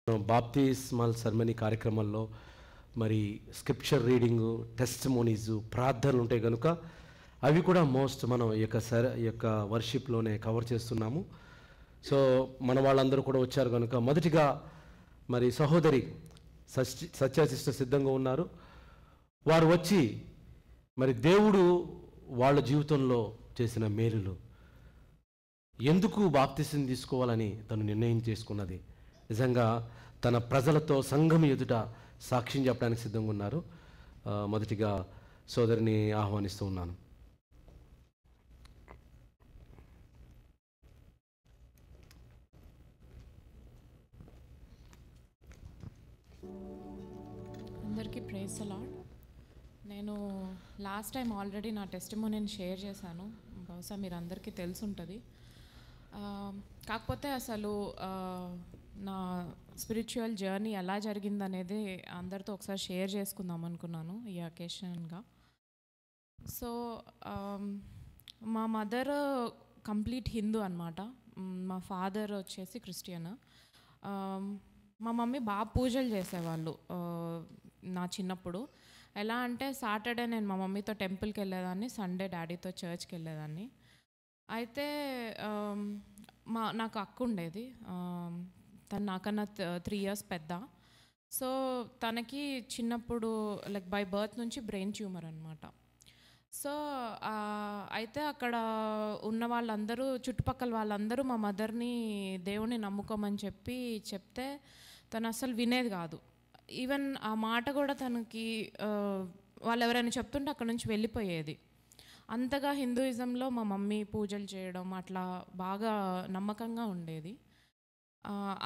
బాప్తిస్మల్ ceremony కార్యక్రమాల్లో మరి scripture reading, టెస్టిమోనీసు, ప్రార్థనలు ఉంటాయి కనుక అవి కూడా మనం ఈ యొక్క వర్షిప్లోనే కవర్ చేస్తున్నాము. సో మన వాళ్ళందరూ కూడా వచ్చారు కనుక మొదటిగా మరి సహోదరి సత్య సిస్టర్ సిద్ధంగా ఉన్నారు. వారు వచ్చి మరి దేవుడు వాళ్ళ జీవితంలో చేసిన మేలులు, ఎందుకు బాప్తిసం తీసుకోవాలని తను నిర్ణయం చేసుకున్నది, నిజంగా తన ప్రజలతో సంఘం ఎదుట సాక్ష్యం చెప్పడానికి సిద్ధంగా ఉన్నారు. మొదటిగా సోదరిని ఆహ్వానిస్తూ ఉన్నాను. అందరికీ ప్రైజ్ ది లార్డ్. నేను లాస్ట్ టైం ఆల్రెడీ నా టెస్టిమోనీని షేర్ చేశాను, బహుశా మీరు అందరికీ తెలుసుంటుంది. కాకపోతే అసలు నా స్పిరిచువల్ జర్నీ ఎలా జరిగిందనేది అందరితో ఒకసారి షేర్ చేసుకుందాం అనుకున్నాను ఈ అకేషన్గా. సో మా మదర్ కంప్లీట్ హిందూ అనమాట, మా ఫాదర్ వచ్చేసి క్రిస్టియన్. మా మమ్మీ బాగా పూజలు చేసేవాళ్ళు నా చిన్నప్పుడు. ఎలా అంటే సాటర్డే నేను మా మమ్మీతో టెంపుల్కి వెళ్ళేదాన్ని, సండే డాడీతో చర్చ్కి వెళ్ళేదాన్ని. అయితే నాకు అక్క ఉండేది, తను నాకన్నా 3 years పెద్ద. సో తనకి చిన్నప్పుడు లైక్ బై బర్త్ నుంచి బ్రెయిన్ ట్యూమర్ అనమాట. సో అయితే అక్కడ ఉన్న వాళ్ళందరూ, చుట్టుపక్కల వాళ్ళందరూ మా మదర్ని దేవుణ్ణి నమ్ముకోమని చెప్తే తను అసలు వినేది కాదు. ఈవెన్ ఆ మాట కూడా తనకి వాళ్ళు ఎవరైనా చెప్తుంటే అక్కడ నుంచి వెళ్ళిపోయేది. అంతగా హిందూయిజంలో మా మమ్మీ పూజలు చేయడం అట్లా బాగా నమ్మకంగా ఉండేది.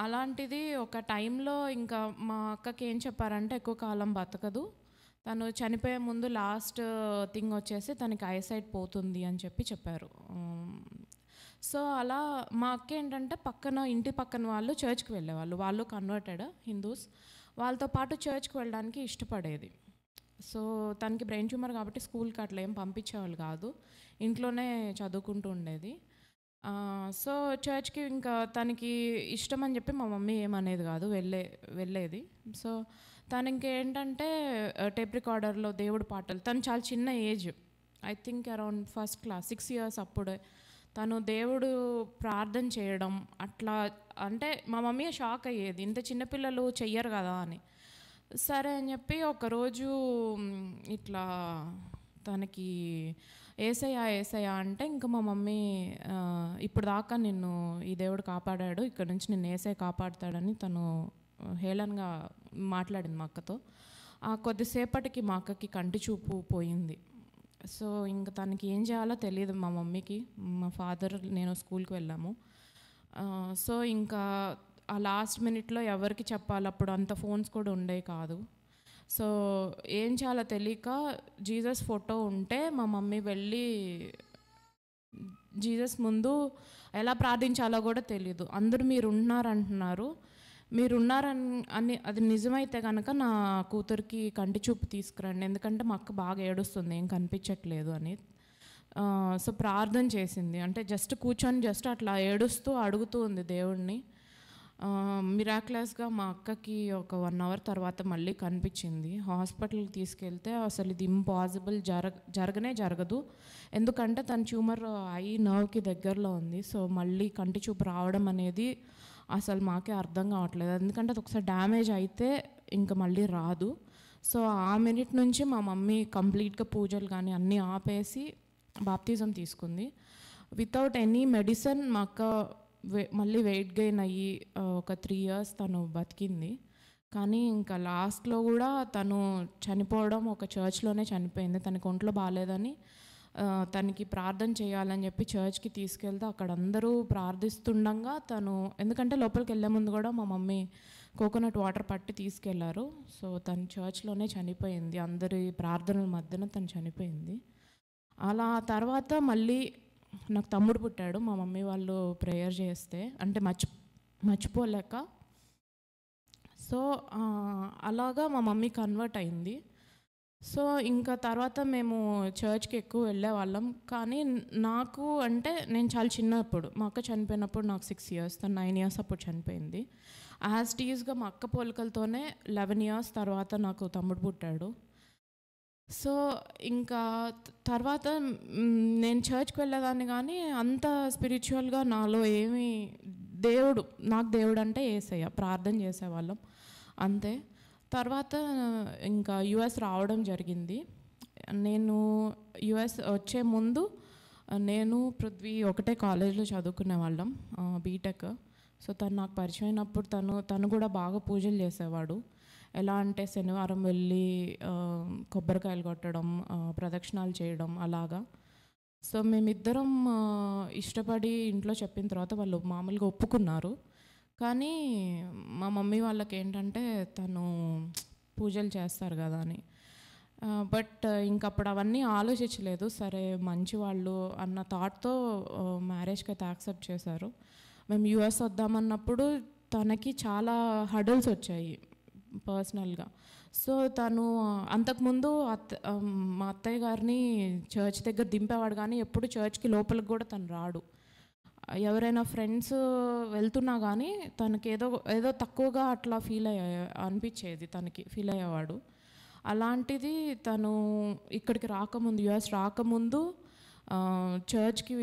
అలాంటిది ఒక టైంలో ఇంకా మా అక్కకి ఏం చెప్పారంటే ఎక్కువ కాలం బతకదు, తను చనిపోయే ముందు లాస్ట్ థింగ్ వచ్చేసి తనకి ఐసైట్ పోతుంది అని చెప్పారు. సో అలా మా అక్క ఏంటంటే ఇంటి పక్కన వాళ్ళు చర్చ్కి వెళ్ళేవాళ్ళు, వాళ్ళు కన్వర్టెడ్ హిందూస్, వాళ్ళతో పాటు చర్చ్కి వెళ్ళడానికి ఇష్టపడేది. సో తనకి బ్రెయిన్ ట్యూమర్ కాబట్టి స్కూల్కి అట్లా ఏం పంపించేవాళ్ళు కాదు, ఇంట్లోనే చదువుకుంటూ ఉండేది. సో చర్చ్కి ఇంకా తనకి ఇష్టం అని చెప్పి మా మమ్మీ ఏమనేది కాదు, వెళ్ళేది. సో తను ఇంకేంటంటే టేప్ రికార్డర్లో దేవుడి పాటలు, తను చాలా చిన్న age, I think around first class 6 years అప్పుడే తను దేవుడు ప్రార్థన చేయడం అట్లా. అంటే మా మమ్మీ షాక్ అయ్యేది, ఇంత చిన్నపిల్లలు చెయ్యరు కదా అని. సరే అని చెప్పి ఒకరోజు ఇట్లా తనకి ఏసయ్యా అంటే ఇంకా మా మమ్మీ ఇప్పుడు దాకా నిన్ను ఈ దేవుడు కాపాడాడు, ఇక్కడ నుంచి నిన్ను ఏసయ్య కాపాడుతాడని తను హేళనగా మాట్లాడింది మా అక్కతో. కొద్దిసేపటికి మా అక్కకి కంటి చూపు పోయింది. సో ఇంకా తనకి ఏం చేయాలో తెలియదు మా మమ్మీకి. మా ఫాదర్ నేను స్కూల్కి వెళ్ళాము. సో ఇంకా ఆ లాస్ట్ మినిట్లో ఎవరికి చెప్పాలి, అప్పుడు అంత ఫోన్స్ కూడా ఉండేవి కాదు. సో ఏం చేయాలో తెలియక జీసస్ ఫోటో ఉంటే మా మమ్మీ వెళ్ళి జీసస్ ముందు ఎలా ప్రార్థించాలో కూడా తెలీదు. అందరూ మీరున్నారని అది నిజమైతే కనుక నా కూతురికి కంటి చూపు తీసుకురండి, ఎందుకంటే మా అక్క బాగా ఏడుస్తుంది, ఏం కనిపించట్లేదు అని. సో ప్రార్థన చేసింది, అంటే జస్ట్ కూర్చొని అట్లా ఏడుస్తూ అడుగుతూ ఉంది దేవుణ్ణి. మిరాక్యులస్గా మా అక్కకి ఒక 1 hour తర్వాత మళ్ళీ కనిపించింది. హాస్పిటల్కి తీసుకెళ్తే అసలు ఇది ఇంపాసిబుల్, జరగదు, ఎందుకంటే తన ట్యూమర్ ఐ నర్వ్కి దగ్గరలో ఉంది. సో మళ్ళీ కంటి చూపు రావడం అనేది అసలు మాకే అర్థం కావట్లేదు, ఎందుకంటే అది ఒకసారి డ్యామేజ్ అయితే ఇంకా మళ్ళీ రాదు. సో ఆ మినిట్ నుంచి మా మమ్మీ కంప్లీట్గా పూజలు కానీ అన్నీ ఆపేసి బాప్తిజం తీసుకుంది. వితౌట్ ఎనీ మెడిసిన్ మా అక్క మళ్ళీ వెయిట్ గెయిన్ అయ్యి ఒక 3 years తను బతికింది. కానీ ఇంకా లాస్ట్లో కూడా తను చనిపోవడం ఒక చర్చ్లోనే చనిపోయింది. తనకి ఒంట్లో బాగాలేదని తనకి ప్రార్థన చేయాలని చెప్పి చర్చ్కి తీసుకెళ్తే అక్కడ అందరూ ప్రార్థిస్తుండగా తను, ఎందుకంటే లోపలికి వెళ్ళే ముందు కూడా మా మమ్మీ కోకోనట్ వాటర్ పట్టి తీసుకెళ్లారు. సో తను చర్చ్లోనే చనిపోయింది, అందరి ప్రార్థనల మధ్యన తను చనిపోయింది. అలా తర్వాత మళ్ళీ నాకు తమ్ముడు పుట్టాడు, మా మమ్మీ వాళ్ళు ప్రేయర్ చేస్తే, అంటే మర్చిపోలేక. సో అలాగా మా మమ్మీ కన్వర్ట్ అయింది. సో ఇంకా తర్వాత మేము చర్చ్కి ఎక్కువ వెళ్ళేవాళ్ళం. కానీ నాకు అంటే నేను చాలా చిన్నప్పుడు మా అక్క చనిపోయినప్పుడు నాకు 6 ఇయర్స్, తను 9 ఇయర్స్ అప్పుడు చనిపోయింది. యాజ్ టీజ్గా మా అక్క పోలికలతోనే 11 ఇయర్స్ తర్వాత నాకు తమ్ముడు పుట్టాడు. సో ఇంకా తర్వాత నేను చర్చ్కి వెళ్ళేదాన్ని, కానీ అంత స్పిరిచువల్గా నాలో ఏమీ నాకు దేవుడు అంటే యేసయ్య, ప్రార్థన చేసేవాళ్ళం అంతే. తర్వాత ఇంకా యుఎస్ రావడం జరిగింది. నేను యుఎస్ వచ్చే ముందు నేను పృథ్వీ ఒకటే కాలేజ్లో చదువుకునే వాళ్ళం, బీటెక్. సో తను నాకు పరిచయం అయినప్పుడు తను కూడా బాగా పూజలు చేసేవాడు. ఎలా అంటే శనివారం వెళ్ళి కొబ్బరికాయలు కొట్టడం, ప్రదక్షిణాలు చేయడం అలాగా. సో మేమిద్దరం ఇష్టపడి ఇంట్లో చెప్పిన తర్వాత వాళ్ళు మామూలుగా ఒప్పుకున్నారు. కానీ మా మమ్మీ వాళ్ళకి ఏంటంటే తను పూజలు చేస్తారు కదా అని. బట్ ఇంకప్పుడు అవన్నీ ఆలోచించలేదు. సరే మంచివాళ్ళు అన్న థాట్తో మ్యారేజ్కి అయితే యాక్సెప్ట్ చేశారు. మేము యూఎస్ వద్దామన్నప్పుడు తనకి చాలా హడల్స్ వచ్చాయి పర్సనల్గా. సో తను అంతకుముందు మా అత్తయ్య గారిని చర్చ్ దగ్గర దింపేవాడు, కానీ ఎప్పుడు చర్చ్కి లోపలికి కూడా తను రాడు. ఎవరైనా ఫ్రెండ్స్ వెళ్తున్నా కానీ తనకి ఏదో తక్కువగా అట్లా అనిపించేది, తనకి ఫీల్ అయ్యేవాడు. అలాంటిది తను ఇక్కడికి రాకముందు, యుఎస్ రాకముందు చర్చ్కి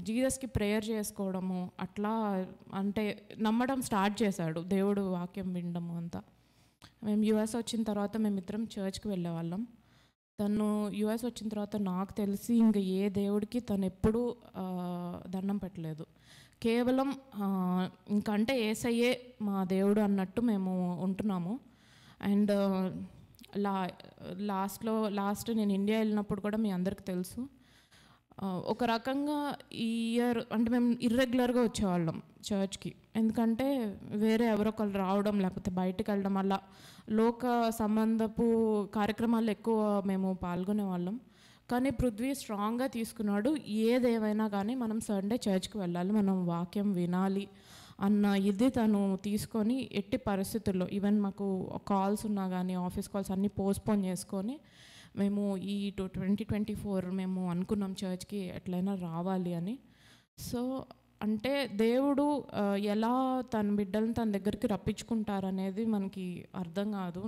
జీసస్కి ప్రేయర్ చేసుకోవడము అట్లా అంటే నమ్మడం స్టార్ట్ చేశాడు, దేవుడు వాక్యం వినడము అంతా. మేము యుఎస్ వచ్చిన తర్వాత మేమిద్దరం చర్చ్కి వెళ్ళేవాళ్ళం. తను యుఎస్ వచ్చిన తర్వాత నాకు తెలిసి ఇంకా ఏ దేవుడికి తను ఎప్పుడూ దండం పెట్టలేదు. కేవలం ఇంకంటే యేసయ్యే మా దేవుడు అన్నట్టు మేము ఉంటున్నాము. అండ్ లాస్ట్ నేను ఇండియా వెళ్ళినప్పుడు కూడా మీ అందరికి తెలుసు, ఒక రకంగా ఈ ఇయర్ అంటే మేము ఇర్రెగ్యులర్గా వచ్చేవాళ్ళం చర్చ్కి. ఎందుకంటే వేరే ఎవరొకరు రావడం లేకపోతే బయటకు వెళ్ళడం అలా లోక సంబంధపు కార్యక్రమాలు ఎక్కువ మేము పాల్గొనే వాళ్ళం. కానీ పృథ్వీ స్ట్రాంగ్గా తీసుకున్నాడు, ఏదేమైనా కానీ మనం సండే చర్చ్కి వెళ్ళాలి, మనం వాక్యం వినాలి అన్న ఇది తను తీసుకొని ఎట్టి పరిస్థితుల్లో ఈవెన్ మాకు కాల్స్ ఉన్నా కానీ ఆఫీస్ కాల్స్ అన్నీ పోస్ట్పోన్ చేసుకొని మేము ఈ 2024 మేము అనుకున్నాం చర్చ్కి ఎట్లయినా రావాలి అని. సో అంటే దేవుడు ఎలా తన బిడ్డలను తన దగ్గరికి రప్పించుకుంటారనేది మనకి అర్థం కాదు.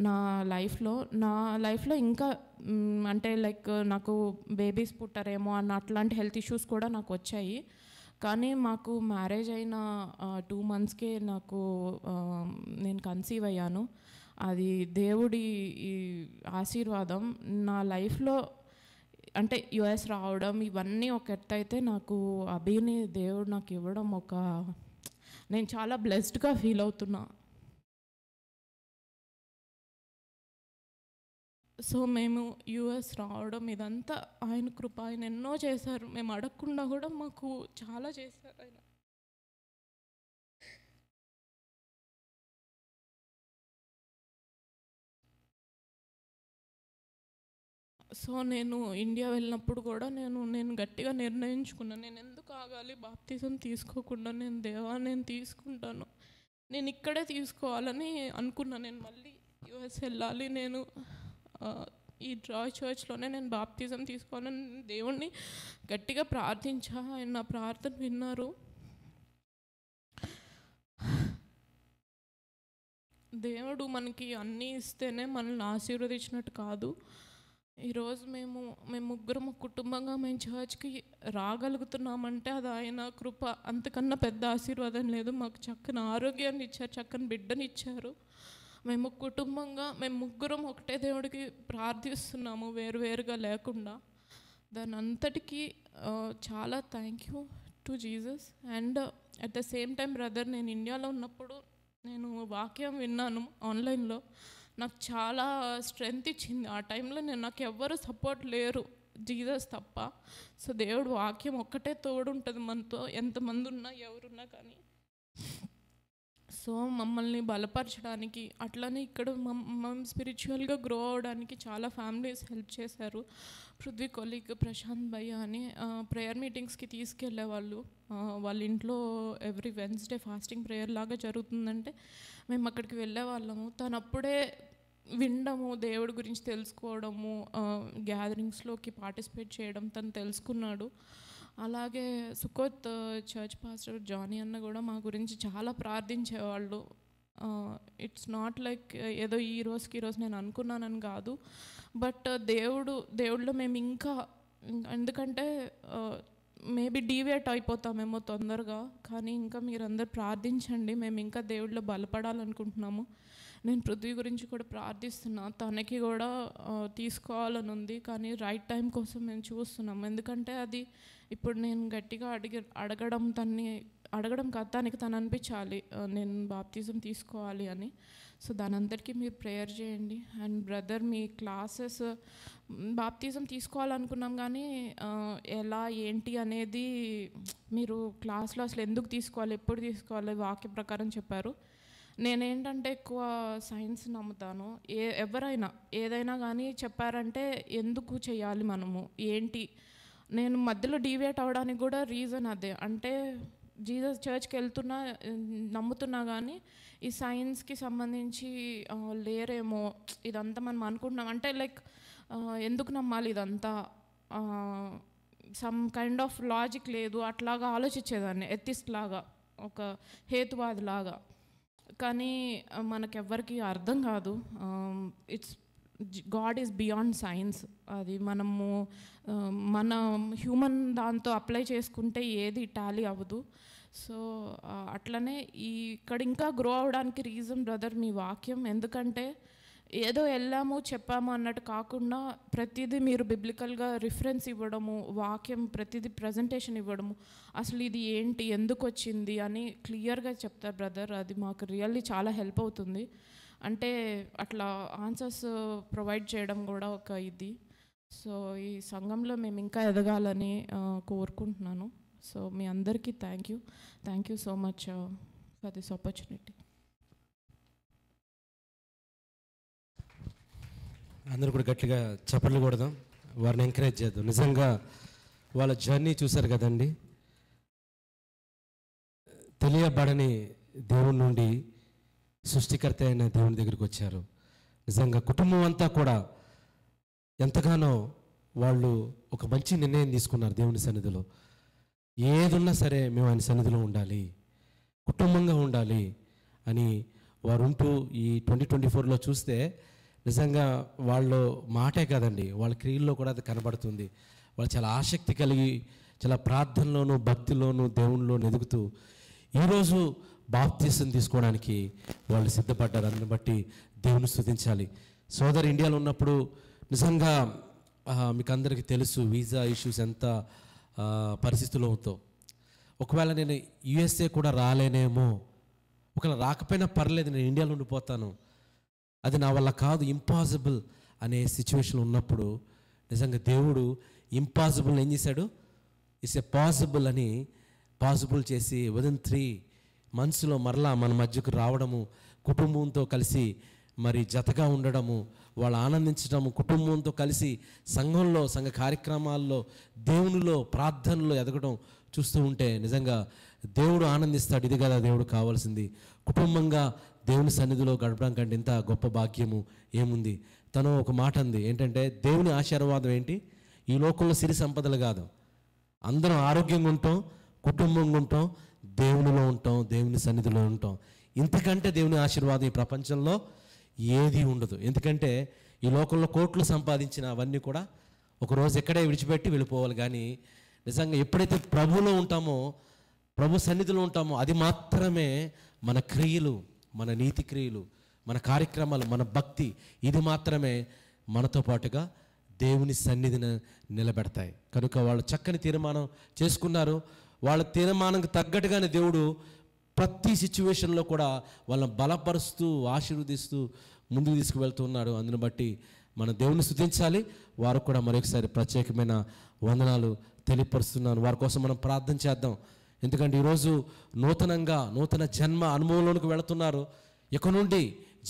నా లైఫ్లో ఇంకా అంటే లైక్ నాకు బేబీస్ పుట్టారేమో అన్న అట్లాంటి హెల్త్ ఇష్యూస్ కూడా నాకు వచ్చాయి. కానీ మాకు మ్యారేజ్ అయిన 2 monthsకే నేను కన్సీవ్ అయ్యాను. అది దేవుడి ఈ ఆశీర్వాదం నా లైఫ్లో. అంటే యుఎస్ రావడం ఇవన్నీ ఒక ఎత్తు అయితే, నాకు అభిని దేవుడు నాకు ఇవ్వడం నేను చాలా బ్లెస్డ్గా ఫీల్ అవుతున్నా. సో మేము యుఎస్ రావడం ఇదంతా ఆయన కృప. ఆయన ఎన్నో చేశారు, మేము అడగకుండా కూడా మాకు చాలా చేశారు ఆయన. సో నేను ఇండియా వెళ్ళినప్పుడు కూడా నేను గట్టిగా నిర్ణయించుకున్నాను, నేను ఎందుకు ఆగాలి బాప్తిజం తీసుకోకుండా. నేను తీసుకుంటాను, నేను ఇక్కడే తీసుకోవాలని అనుకున్నాను. నేను మళ్ళీ యుఎస్ వెళ్ళాలి, నేను ఈ జాయ్ చర్చ్లోనే నేను బాప్తిజం తీసుకోవాలని దేవుణ్ణి గట్టిగా ప్రార్థించా. ఆయన నా ప్రార్థన విన్నారు. దేవుడు మనకి అన్నీ ఇస్తేనే మనల్ని ఆశీర్వదించినట్టు కాదు. ఈరోజు మేము ముగ్గురం కుటుంబంగా మేము చర్చ్కి రాగలుగుతున్నామంటే అది ఆయన కృప. అంతకన్నా పెద్ద ఆశీర్వాదం లేదు. మాకు చక్కని ఆరోగ్యాన్ని ఇచ్చారు, చక్కని బిడ్డని ఇచ్చారు. మేము కుటుంబంగా మేము ముగ్గురం ఒకటే దేవుడికి ప్రార్థిస్తున్నాము, వేరువేరుగా లేకుండా. దాని అంతటికీ చాలా thank you to Jesus. And at the same time brother, నేను ఇండియాలో ఉన్నప్పుడు నేను వాక్యం విన్నాను ఆన్లైన్లో, నాకు చాలా స్ట్రెంగ్త్ ఇచ్చింది. ఆ టైంలో నాకు ఎవ్వరు సపోర్ట్ లేరు, జీసస్ తప్ప. సో దేవుడు వాక్యం ఒక్కటే తోడు ఉంటుంది మనతో, ఎంతమంది ఉన్నా ఎవరున్నా కానీ. సో మమ్మల్ని బలపరచడానికి, అట్లనే ఇక్కడ మనం స్పిరిచువల్గా గ్రో అవడానికి చాలా ఫ్యామిలీస్ హెల్ప్ చేశారు. పృథ్వీ కొలీగ్ ప్రశాంత్ భయ్య అని ప్రేయర్ మీటింగ్స్కి తీసుకెళ్ళేవాళ్ళు. వాళ్ళ ఇంట్లో ఎవ్రీ వెన్స్డే ఫాస్టింగ్ ప్రేయర్ లాగా జరుగుతుందంటే మేము అక్కడికి వెళ్ళేవాళ్ళము. తను అప్పుడే వినడము, దేవుడి గురించి తెలుసుకోవడము, గ్యాదరింగ్స్లోకి పార్టిసిపేట్ చేయడం తను తెలుసుకున్నాడు. అలాగే సుకోత్ చర్చ్ పాస్టర్ జానీ అన్న కూడా మా గురించి చాలా ప్రార్థించేవాళ్ళు. ఇట్స్ నాట్ లైక్ ఏదో ఈ రోజు నేను అనుకున్నానని కాదు, బట్ దేవుడిలో మేము ఇంకా ఎందుకంటే మేబీ డీవియేట్ అయిపోతామేమో తొందరగా, కానీ ఇంకా మీరందరూ ప్రార్థించండి, మేము ఇంకా దేవుడిలో బలపడాలనుకుంటున్నాము. నేను పృథ్వీ గురించి కూడా ప్రార్థిస్తున్నా, తనకి కూడా తీసుకోవాలని ఉంది, కానీ రైట్ టైం కోసం మేము చూస్తున్నాము. ఎందుకంటే అది ఇప్పుడు నేను గట్టిగా అడగడం కాదు, తను అనిపించాలి నేను బాప్తిజం తీసుకోవాలి అని. సో దాని అందరికీ మీరు ప్రేయర్ చేయండి. అండ్ బ్రదర్, మీ క్లాసెస్ బాప్తిజం తీసుకోవాలనుకున్నాం, కానీ ఎలా ఏంటి అనేది మీరు క్లాస్లో అసలు ఎందుకు తీసుకోవాలి, ఎప్పుడు తీసుకోవాలి వాక్య ప్రకారం చెప్పారు. నేనేంటంటే ఎక్కువ సైన్స్ నమ్ముతాను. ఎవరైనా ఏదైనా కానీ చెప్పారంటే ఎందుకు చేయాలి మనము ఏంటి. నేను మధ్యలో డీవియేట్ అవ్వడానికి కూడా రీజన్ అదే. అంటే జీసస్ చర్చ్కి వెళ్తున్నా నమ్ముతున్నా, కానీ ఈ సైన్స్కి సంబంధించి లేరేమో, ఇదంతా మనం అనుకుంటున్నాం. అంటే లైక్ ఎందుకు నమ్మాలి ఇదంతా, సమ్ కైండ్ ఆఫ్ లాజిక్ లేదు, అట్లాగా ఆలోచించేదాన్ని, ఎథిస్ట్ లాగా, ఒక హేతువాది లాగా. కానీ మనకెవ్వరికి అర్థం కాదు. It's God is beyond science. అది మనము మన హ్యూమన్ దాంతో అప్లై చేసుకుంటే ఏది టాలీ అవ్వదు. సో అట్లనే ఇక్కడ ఇంకా గ్రో అవడానికి రీజన్ బ్రదర్ మీ వాక్యం. ఎందుకంటే ఏదో వెళ్ళాము చెప్పాము అన్నట్టు కాకుండా ప్రతిదీ మీరు బిబ్లికల్గా రిఫరెన్స్ ఇవ్వడము, వాక్యం ప్రతిదీ ప్రజెంటేషన్ ఇవ్వడము, అసలు ఇది ఏంటి, ఎందుకు వచ్చింది అని క్లియర్గా చెప్తారు బ్రదర్. అది మాకు రియల్లీ చాలా హెల్ప్ అవుతుంది. అంటే అట్లా ఆన్సర్స్ ప్రొవైడ్ చేయడం కూడా ఒక ఇది. సో ఈ సంఘంలో మేము ఇంకా ఎదగాలని కోరుకుంటున్నాను. సో మీ అందరికీ thank you so much for this opportunity. అందరూ కూడా గట్టిగా చప్పట్లు కొడదాం, వారిని ఎంకరేజ్ చేద్దాం. నిజంగా వాళ్ళ జర్నీ చూశారు కదండి. తెలియబడని దేవుని నుండి సృష్టికర్త అయిన దేవుని దగ్గరికి వచ్చారు. నిజంగా కుటుంబం అంతా కూడా ఎంతగానో వాళ్ళు ఒక మంచి నిర్ణయం తీసుకున్నారు దేవుని సన్నిధిలో. ఏదున్నా సరే మేము ఆయన సన్నిధిలో ఉండాలి, కుటుంబంగా ఉండాలి అని వారు ఉంటూ ఈ 2024లో చూస్తే నిజంగా వాళ్ళు మాటే కాదండి, వాళ్ళ క్రియల్లో కూడా అది కనబడుతుంది. వాళ్ళు చాలా ఆసక్తి కలిగి చాలా ప్రార్థనలోను భక్తిలోను దేవునిలో ఎదుగుతూ ఈరోజు బాప్తిసం తీసుకోవడానికి వాళ్ళు సిద్ధపడ్డారు. అందుని బట్టి దేవుని స్తుతించాలి. సోదరు ఇండియాలో ఉన్నప్పుడు నిజంగా మీకు అందరికీ తెలుసు వీసా ఇష్యూస్ ఎంత పరిస్థితుల్లో ఉందో. ఒకవేళ నేను యుఎస్ఏ కూడా రాలేనేమో, ఒకవేళ రాకపోయినా పర్లేదు, నేను ఇండియాలో ఉండిపోతాను, అది నా వల్ల కాదు, ఇంపాసిబుల్ అనే సిచ్యువేషన్ ఉన్నప్పుడు నిజంగా దేవుడు ఇంపాసిబుల్ ఏం చేశాడు, ఇట్స్ ఏ పాసిబుల్ అని పాసిబుల్ చేసి విదిన్ 3 monthsలో మరలా మన మధ్యకు రావడము, కుటుంబంతో కలిసి మరి జతగా ఉండడము, వాళ్ళు ఆనందించడము, కుటుంబంతో కలిసి సంఘంలో సంఘ కార్యక్రమాల్లో దేవునిలో ప్రార్థనలో ఎదగడం చూస్తూ ఉంటే నిజంగా దేవుడు ఆనందిస్తాడు. ఇది కదా దేవుడు కావాల్సింది. కుటుంబంగా దేవుని సన్నిధిలో గడపడం కంటే ఇంత గొప్ప భాగ్యము ఏముంది. తను ఒక మాట అంది ఏంటంటే, దేవుని ఆశీర్వాదం ఏంటి, ఈ లోకంలో సిరి సంపదలు కాదు, అందరం ఆరోగ్యంగా ఉంటాం, కుటుంబంగా ఉంటాం, దేవునిలో ఉంటాం, దేవుని సన్నిధిలో ఉంటాం. ఇంతకంటే దేవుని ఆశీర్వాదం ఈ ప్రపంచంలో ఏది ఉండదు. ఎందుకంటే ఈ లోకంలో కోట్లు సంపాదించిన అవన్నీ కూడా ఒకరోజు ఎక్కడే విడిచిపెట్టి వెళ్ళిపోవాలి. కానీ నిజంగా ఎప్పుడైతే ప్రభువులో ఉంటామో, ప్రభు సన్నిధిలో ఉంటామో, అది మాత్రమే మన క్రియలు, మన నీతి క్రియలు, మన కార్యక్రమాలు, మన భక్తి, ఇది మాత్రమే మనతో పాటుగా దేవుని సన్నిధిని నిలబెడతాయి. కనుక వాళ్ళు చక్కని తీర్మానం చేసుకున్నారు. వాళ్ళ తీర్మానంకి తగ్గట్టుగానే దేవుడు ప్రతి సిచ్యువేషన్లో కూడా వాళ్ళని బలపరుస్తూ ఆశీర్వదిస్తూ ముందుకు తీసుకువెళ్తున్నాడు. అందుని బట్టి మన దేవుని స్తుతించాలి. వారు కూడా మరొకసారి ప్రత్యేకమైన వందనాలు తెలియపరుస్తున్నాను. వారి కోసం మనం ప్రార్థన చేద్దాం. ఎందుకంటే ఈరోజు నూతన జన్మ అనుభవంలోనికి వెళుతున్నారు. ఇక నుండి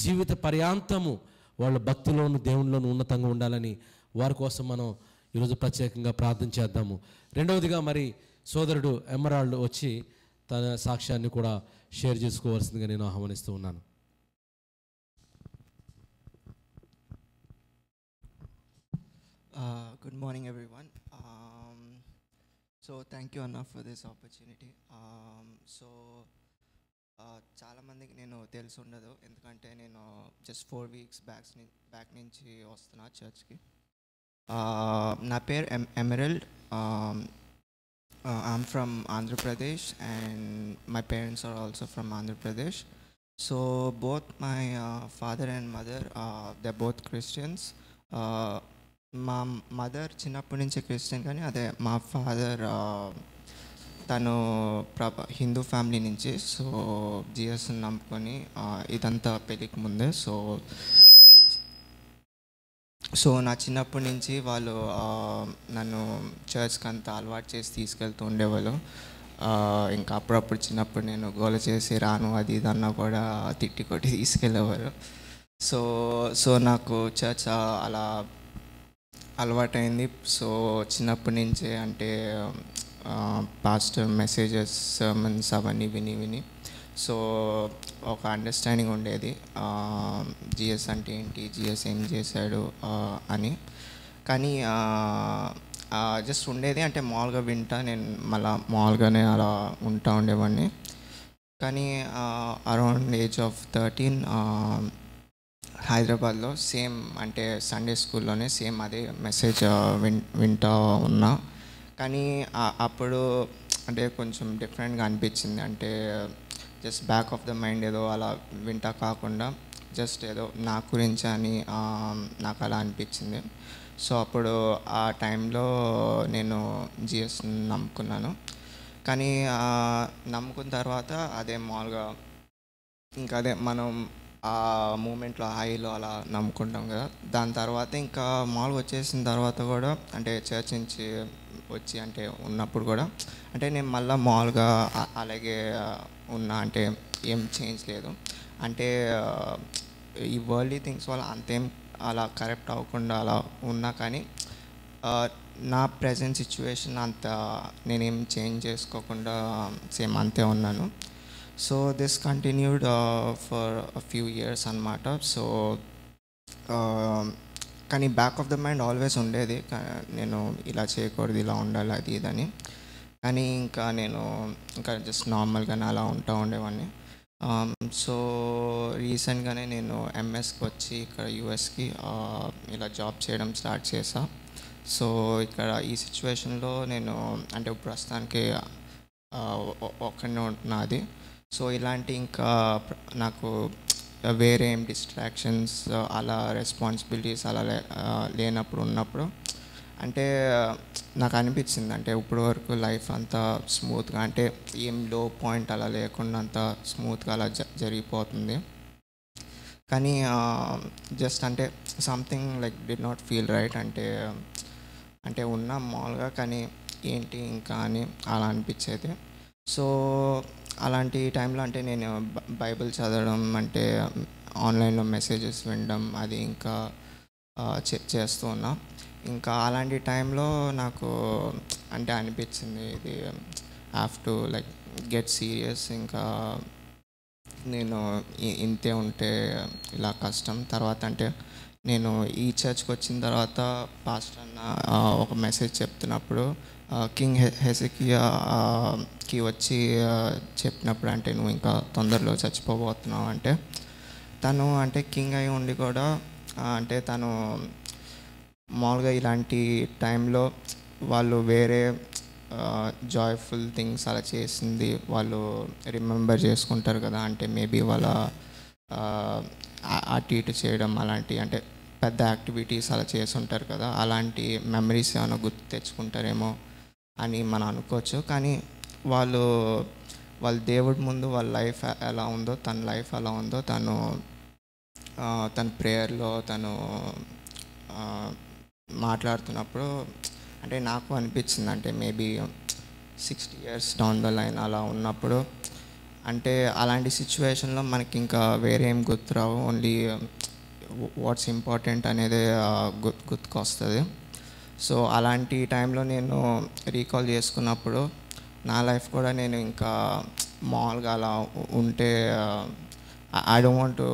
జీవిత పర్యాంతము వాళ్ళ భక్తిలోను దేవునిలోను ఉన్నతంగా ఉండాలని వారి కోసం మనం ఈరోజు ప్రత్యేకంగా ప్రార్థన చేద్దాము. రెండవదిగా మరి సోదరుడు ఎమరాల్డ్ వచ్చి తన సాక్ష్యాన్ని కూడా షేర్ చేసుకోవాల్సిందిగా నేను ఆహ్వానిస్తూ ఉన్నాను. Good morning, everyone. So thank you, Anna, for this opportunity. చాలా మందికి నేను తెలిసి ఉండదు, ఎందుకంటే నేను జస్ట్ 4 weeks బ్యాక్ నుంచి వస్తున్నా చర్చ్కి. నా పేరు emerald. I'm from Andhra Pradesh and my parents are also from Andhra Pradesh. So both my father and mother, they're both Christians. మా మదర్ చిన్నప్పటి నుంచి క్రిస్టియన్, కానీ అదే మా ఫాదర్ తను హిందూ ఫ్యామిలీ నుంచి. సో జీసస్ని నమ్ముకొని ఇదంతా పెళ్ళికి ముందే. సో నా చిన్నప్పటి నుంచి వాళ్ళు నన్ను చర్చ్కి అంతా అలవాటు చేసి తీసుకెళ్తూ ఉండేవాళ్ళు. ఇంకా అప్పుడప్పుడు చిన్నప్పుడు నేను గోల చేసి రాను అది ఇదన్నా కూడా తిట్టి కొట్టి తీసుకెళ్ళేవారు. సో నాకు చర్చ్ అలా అలవాటైంది. సో చిన్నప్పటి నుంచే అంటే పాస్టర్ మెసేజెస్, సర్మన్స్ అవన్నీ విని సో ఒక అండర్స్టాండింగ్ ఉండేది, జిఎస్ అంటే ఏంటి, జిఎస్ ఏం చేశాడు అని. కానీ జస్ట్ ఉండేది అంటే మామూలుగా వింటా, నేను మళ్ళీ మామూలుగానే అలా ఉంటా ఉండేవాడిని. కానీ అరౌండ్ ఏజ్ ఆఫ్ 13 హైదరాబాద్లో సేమ్ అంటే సండే స్కూల్లోనే సేమ్ అదే మెసేజ్ వింటా ఉన్నా. కానీ అప్పుడు అంటే కొంచెం డిఫరెంట్గా అనిపించింది. అంటే just back of the mind ఏదో అలా వింటా కాకుండా జస్ట్ ఏదో నా గురించి అని నాకు అలా అనిపించింది. సో అప్పుడు ఆ టైంలో నేను జిఎస్ని నమ్ముకున్నాను. కానీ నమ్ముకున్న తర్వాత అదే మామూలుగా ఇంకా అదే మనం ఆ మూమెంట్లో హైలో అలా నమ్ముకుంటాం కదా. దాని తర్వాత ఇంకా మామూలుగా వచ్చేసిన తర్వాత కూడా అంటే చర్చ్ నుంచి వచ్చి అంటే ఉన్నప్పుడు కూడా అంటే నేను మళ్ళీ మామూలుగా అలాగే ఉన్నా, అంటే ఏం చేంజ్ లేదు. అంటే ఈ వరల్డ్లీ థింగ్స్ వల్ల అంతేం అలా కరెక్ట్ అవ్వకుండా అలా ఉన్నా, కానీ నా ప్రజెంట్ సిచ్యువేషన్ అంత నేనేం చేంజ్ చేసుకోకుండా సేమ్ అంతే ఉన్నాను. So this continued for a few years అన్నమాట. సో కానీ back of the mind always ఉండేది, నేను ఇలా చేయకూడదు, ఇలా ఉండాలి, అది ఇదని. కానీ నేను ఇంకా జస్ట్ నార్మల్గానే అలా ఉండేవాడిని. సో రీసెంట్గానే నేను ఎంఎస్కి వచ్చి ఇక్కడ యూఎస్కి ఇలా జాబ్ చేయడం స్టార్ట్ చేశా. సో ఇక్కడ ఈ సిచ్యువేషన్లో నేను అంటే ప్రస్తుతానికి ఒక్కనే ఉంటున్నది. సో ఇలాంటి ఇంకా నాకు వేరే ఏం డిస్ట్రాక్షన్స్ అలా రెస్పాన్సిబిలిటీస్ అలా ఉన్నప్పుడు అంటే నాకు అనిపించింది అంటే ఇప్పుడు వరకు లైఫ్ అంతా స్మూత్గా అంటే ఏం లో పాయింట్ అలా లేకుండా అంతా స్మూత్గా అలా జరిగిపోతుంది. కానీ జస్ట్ అంటే something like did not feel right. అంటే ఉన్నాం మామూలుగా, కానీ ఏంటి ఇంకా అని అలా అనిపించేది. సో అలాంటి టైంలో అంటే నేను బైబిల్ చదవడం, అంటే ఆన్లైన్లో మెసేజెస్ వినడం అది ఇంకా చేస్తూ ఉన్నా. ఇంకా అలాంటి టైంలో నాకు అంటే అనిపించింది ఇది have to like get serious. ఇంకా నేను ఇంతే ఉంటే ఇలా కష్టం. తర్వాత అంటే నేను ఈ చర్చ్కి వచ్చిన తర్వాత పాస్టర్ అన్న ఒక మెసేజ్ చెప్తున్నప్పుడు కింగ్ హెజకియాకి వచ్చి చెప్పినప్పుడు అంటే నువ్వు ఇంకా తొందరలో చచ్చిపోబోతున్నావు అంటే తను అంటే కింగ్ అయి ఉండి కూడా అంటే తను మామూలుగా ఇలాంటి టైంలో వాళ్ళు వేరే జాయ్ఫుల్ థింగ్స్ అలా చేసింది వాళ్ళు రిమెంబర్ చేసుకుంటారు కదా. అంటే మేబీ వాళ్ళ అటు ఇటు చేయడం అలాంటి అంటే పెద్ద యాక్టివిటీస్ అలా చేసి ఉంటారు కదా, అలాంటి మెమరీస్ ఏమైనా గుర్తు తెచ్చుకుంటారేమో అని మనం అనుకోవచ్చు. కానీ వాళ్ళ దేవుడి ముందు వాళ్ళ లైఫ్ ఎలా ఉందో, తన లైఫ్ ఎలా ఉందో తన ప్రేయర్లో తను మాట్లాడుతున్నప్పుడు అంటే నాకు అనిపించింది అంటే maybe 60 years down the line అలా ఉన్నప్పుడు అంటే అలాంటి సిచ్యువేషన్లో మనకి ఇంకా వేరే ఏం గుర్తురావు, ఓన్లీ వాట్స్ ఇంపార్టెంట్ అనేది గుర్తుకొస్తుంది. సో అలాంటి టైంలో నేను రీకాల్ చేసుకున్నప్పుడు నా లైఫ్ కూడా నేను ఇంకా మామూలుగా అలా ఉంటే I don't want to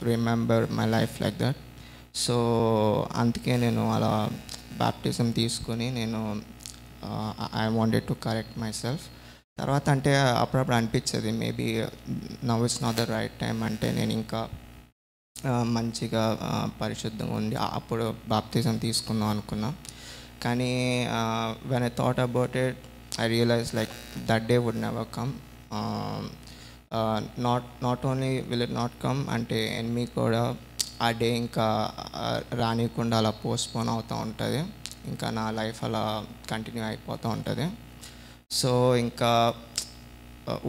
remember my life like that. So అందుకే నేను అలా బ్యాప్టిజం తీసుకొని నేను I wanted to correct my self. తర్వాత అంటే అప్పుడప్పుడు అనిపించేది maybe now it's not the right time, అంటే నేను ఇంకా మంచిగా పరిశుద్ధంగా ఉంది అప్పుడు బాప్తిజం తీసుకుందాం అనుకున్నా. కానీ when I thought about it I realize like that day would never come. Not only will it not come, అంటే ఎనిమి కూడా ఆ డే ఇంకా రానియకుండా అలా పోస్ట్పోన్ అవుతూ ఉంటుంది, ఇంకా నా లైఫ్ అలా కంటిన్యూ అయిపోతూ ఉంటుంది. సో ఇంకా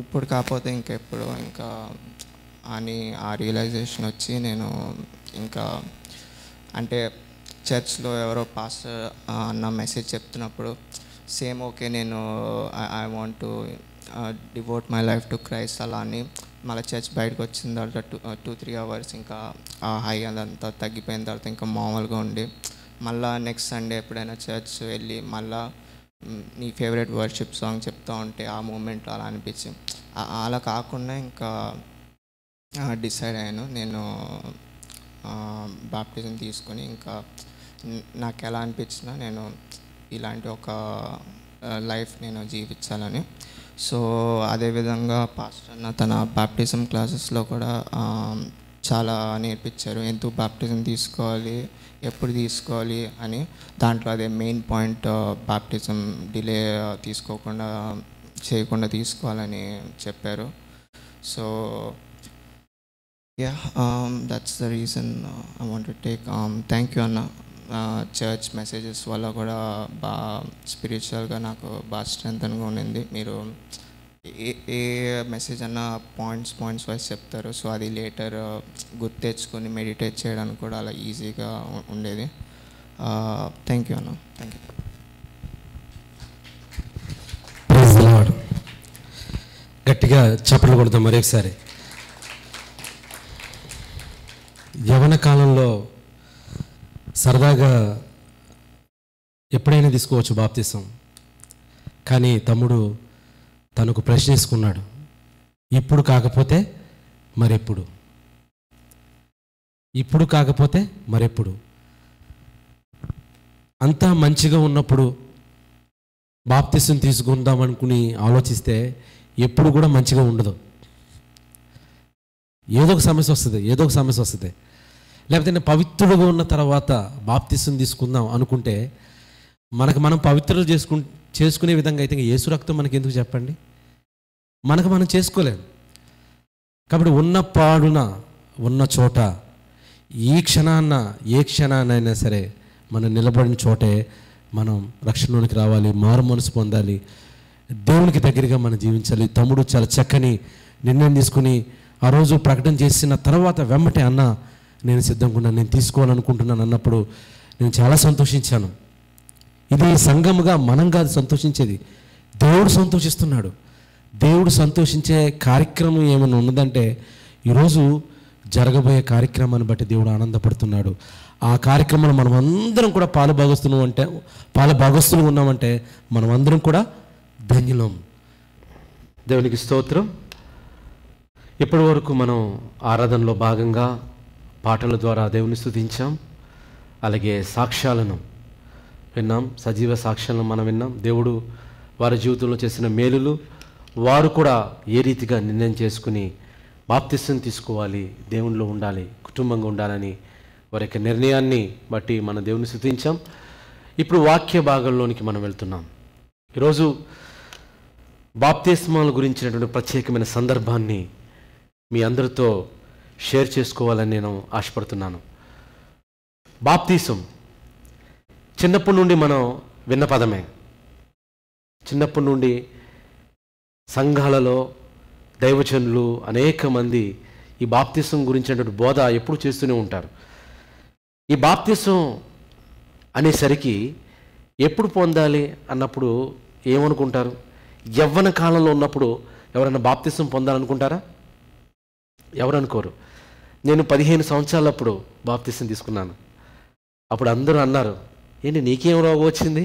ఇప్పుడు కాకపోతే ఇంకెప్పుడు ఇంకా అని ఆ రియలైజేషన్ వచ్చి నేను ఇంకా అంటే చర్చ్లో ఎవరో పాస్టర్ అన్న మెసేజ్ చెప్తున్నప్పుడు సేమ్ ఓకే నేను I want to devout my life to Christ అలా అని మళ్ళీ చర్చ్ బయటకు వచ్చిన తర్వాత 2-3 అవర్స్ ఇంకా ఆ హై అదంతా తగ్గిపోయిన తర్వాత ఇంకా మామూలుగా ఉండి మళ్ళీ నెక్స్ట్ సండే ఎప్పుడైనా చర్చ్ వెళ్ళి మళ్ళీ నీ ఫేవరెట్ వర్షిప్ సాంగ్ చెప్తూ ఉంటే ఆ మూమెంట్లో అలా అనిపించి అలా కాకుండా ఇంకా డిసైడ్ అయ్యాను నేను బాప్టిజం తీసుకొని ఇంకా నాకు ఎలా అనిపించినా నేను ఇలాంటి ఒక లైఫ్ నేను జీవించాలని. సో అదేవిధంగా పాస్టర్ అన్న తన బాప్టిజం క్లాసెస్లో కూడా చాలా నేర్పించారు, ఎందుకు బాప్టిజం తీసుకోవాలి, ఎప్పుడు తీసుకోవాలి అని. దాంట్లో అదే మెయిన్ పాయింట్ బాప్టిజం డిలే చేయకుండా తీసుకోవాలని చెప్పారు. So yeah, that's the reason I want to take. Thank you అన్న. చర్చ్ మెసేజెస్ వల్ల కూడా బాగా స్పిరిచువల్గా నాకు బాగా స్ట్రెంగ్గా ఉండింది. మీరు ఏ మెసేజ్ అన్న పాయింట్స్ వైజ్ చెప్తారు, సో అది లేటర్ గుర్తు తెచ్చుకొని మెడిటేట్ చేయడానికి కూడా అలా ఈజీగా ఉండేది. థ్యాంక్ యూ అన్న. Thank you. గట్టిగా చప్పట్లు కొడతాం మరొకసారి. యవ్వన కాలంలో సరదాగా ఎప్పుడైనా తీసుకోవచ్చు బాప్తిసం, కానీ తమ్ముడు తనకు ప్రశ్నించుకున్నాడు, ఇప్పుడు కాకపోతే మరెప్పుడు, ఇప్పుడు కాకపోతే మరెప్పుడు. అంతా మంచిగా ఉన్నప్పుడు బాప్తిసం తీసుకుందాం అనుకుని ఆలోచిస్తే ఎప్పుడు కూడా మంచిగా ఉండదు. ఏదో ఒక సమస్య వస్తుంది. లేకపోతే నేను పవిత్రుడుగా ఉన్న తర్వాత బాప్తిసం తీసుకుందాం అనుకుంటే మనం పవిత్రులు చేసుకునే విధంగా అయితే యేసు రక్తం మనకి ఎందుకు చెప్పండి, మనం చేసుకోలేము. కాబట్టి ఉన్న పాడున ఉన్న చోట ఏ క్షణాన్నైనా సరే మనం నిలబడిన చోటే మనం రక్షణలోనికి రావాలి, మారు మనసు పొందాలి, దేవునికి దగ్గరగా మనం జీవించాలి. తమ్ముడు చాలా చక్కని నిర్ణయం తీసుకుని ఆ రోజు ప్రకటన చేసిన తర్వాత వెంబటే అన్న నేను సిద్ధంగా ఉన్నాను, నేను తీసుకోవాలనుకుంటున్నాను అన్నప్పుడు నేను చాలా సంతోషించాను. ఇది సంఘముగా మనం కాదు సంతోషించేది, దేవుడు సంతోషిస్తున్నాడు. దేవుడు సంతోషించే కార్యక్రమం ఏమైనా ఉన్నదంటే ఈరోజు జరగబోయే కార్యక్రమాన్ని బట్టి దేవుడు ఆనందపడుతున్నాడు. ఆ కార్యక్రమంలో మనం అందరం కూడా పాలుభాగస్తులు ఉన్నామంటే మనం అందరం కూడా ధన్యులం. దేవునికి స్తోత్రం. ఇప్పటి వరకు మనం ఆరాధనలో భాగంగా పాటల ద్వారా దేవుని స్తుతించాం, అలాగే సాక్ష్యాలను విన్నాం, సజీవ సాక్ష్యాలను మనం విన్నాం. దేవుడు వారి జీవితంలో చేసిన మేలులు, వారు కూడా ఏ రీతిగా నిర్ణయం చేసుకుని బాప్తిసం తీసుకోవాలి, దేవునిలో ఉండాలి, కుటుంబంగా ఉండాలని వారి యొక్క నిర్ణయాన్ని బట్టి మన దేవుని స్తుతించాం. ఇప్పుడు వాక్య భాగంలోనికి మనం వెళ్తున్నాం. ఈరోజు బాప్తిస్మాల గురించినటువంటి ప్రత్యేకమైన సందర్భాన్ని మీ అందరితో షేర్ చేసుకోవాలని నేను ఆశపడుతున్నాను. బాప్తిసం చిన్నప్పటి నుండి మనం విన్న పదమే. చిన్నప్పటి నుండి సంఘాలలో దైవజనులు అనేక మంది ఈ బాప్తిసం గురించినటువంటి బోధ ఎప్పుడు చేస్తూనే ఉంటారు. ఈ బాప్తిసం అనేసరికి ఎప్పుడు పొందాలి అన్నప్పుడు ఏమనుకుంటారు? యవ్వన కాలంలో ఉన్నప్పుడు ఎవరైనా బాప్తిసం పొందాలనుకుంటారా? ఎవరు అనుకోరు. నేను 15 సంవత్సరాలప్పుడు బాప్తిసం తీసుకున్నాను. అప్పుడు అందరూ అన్నారు, ఏంటి నీకేం రోగం వచ్చింది,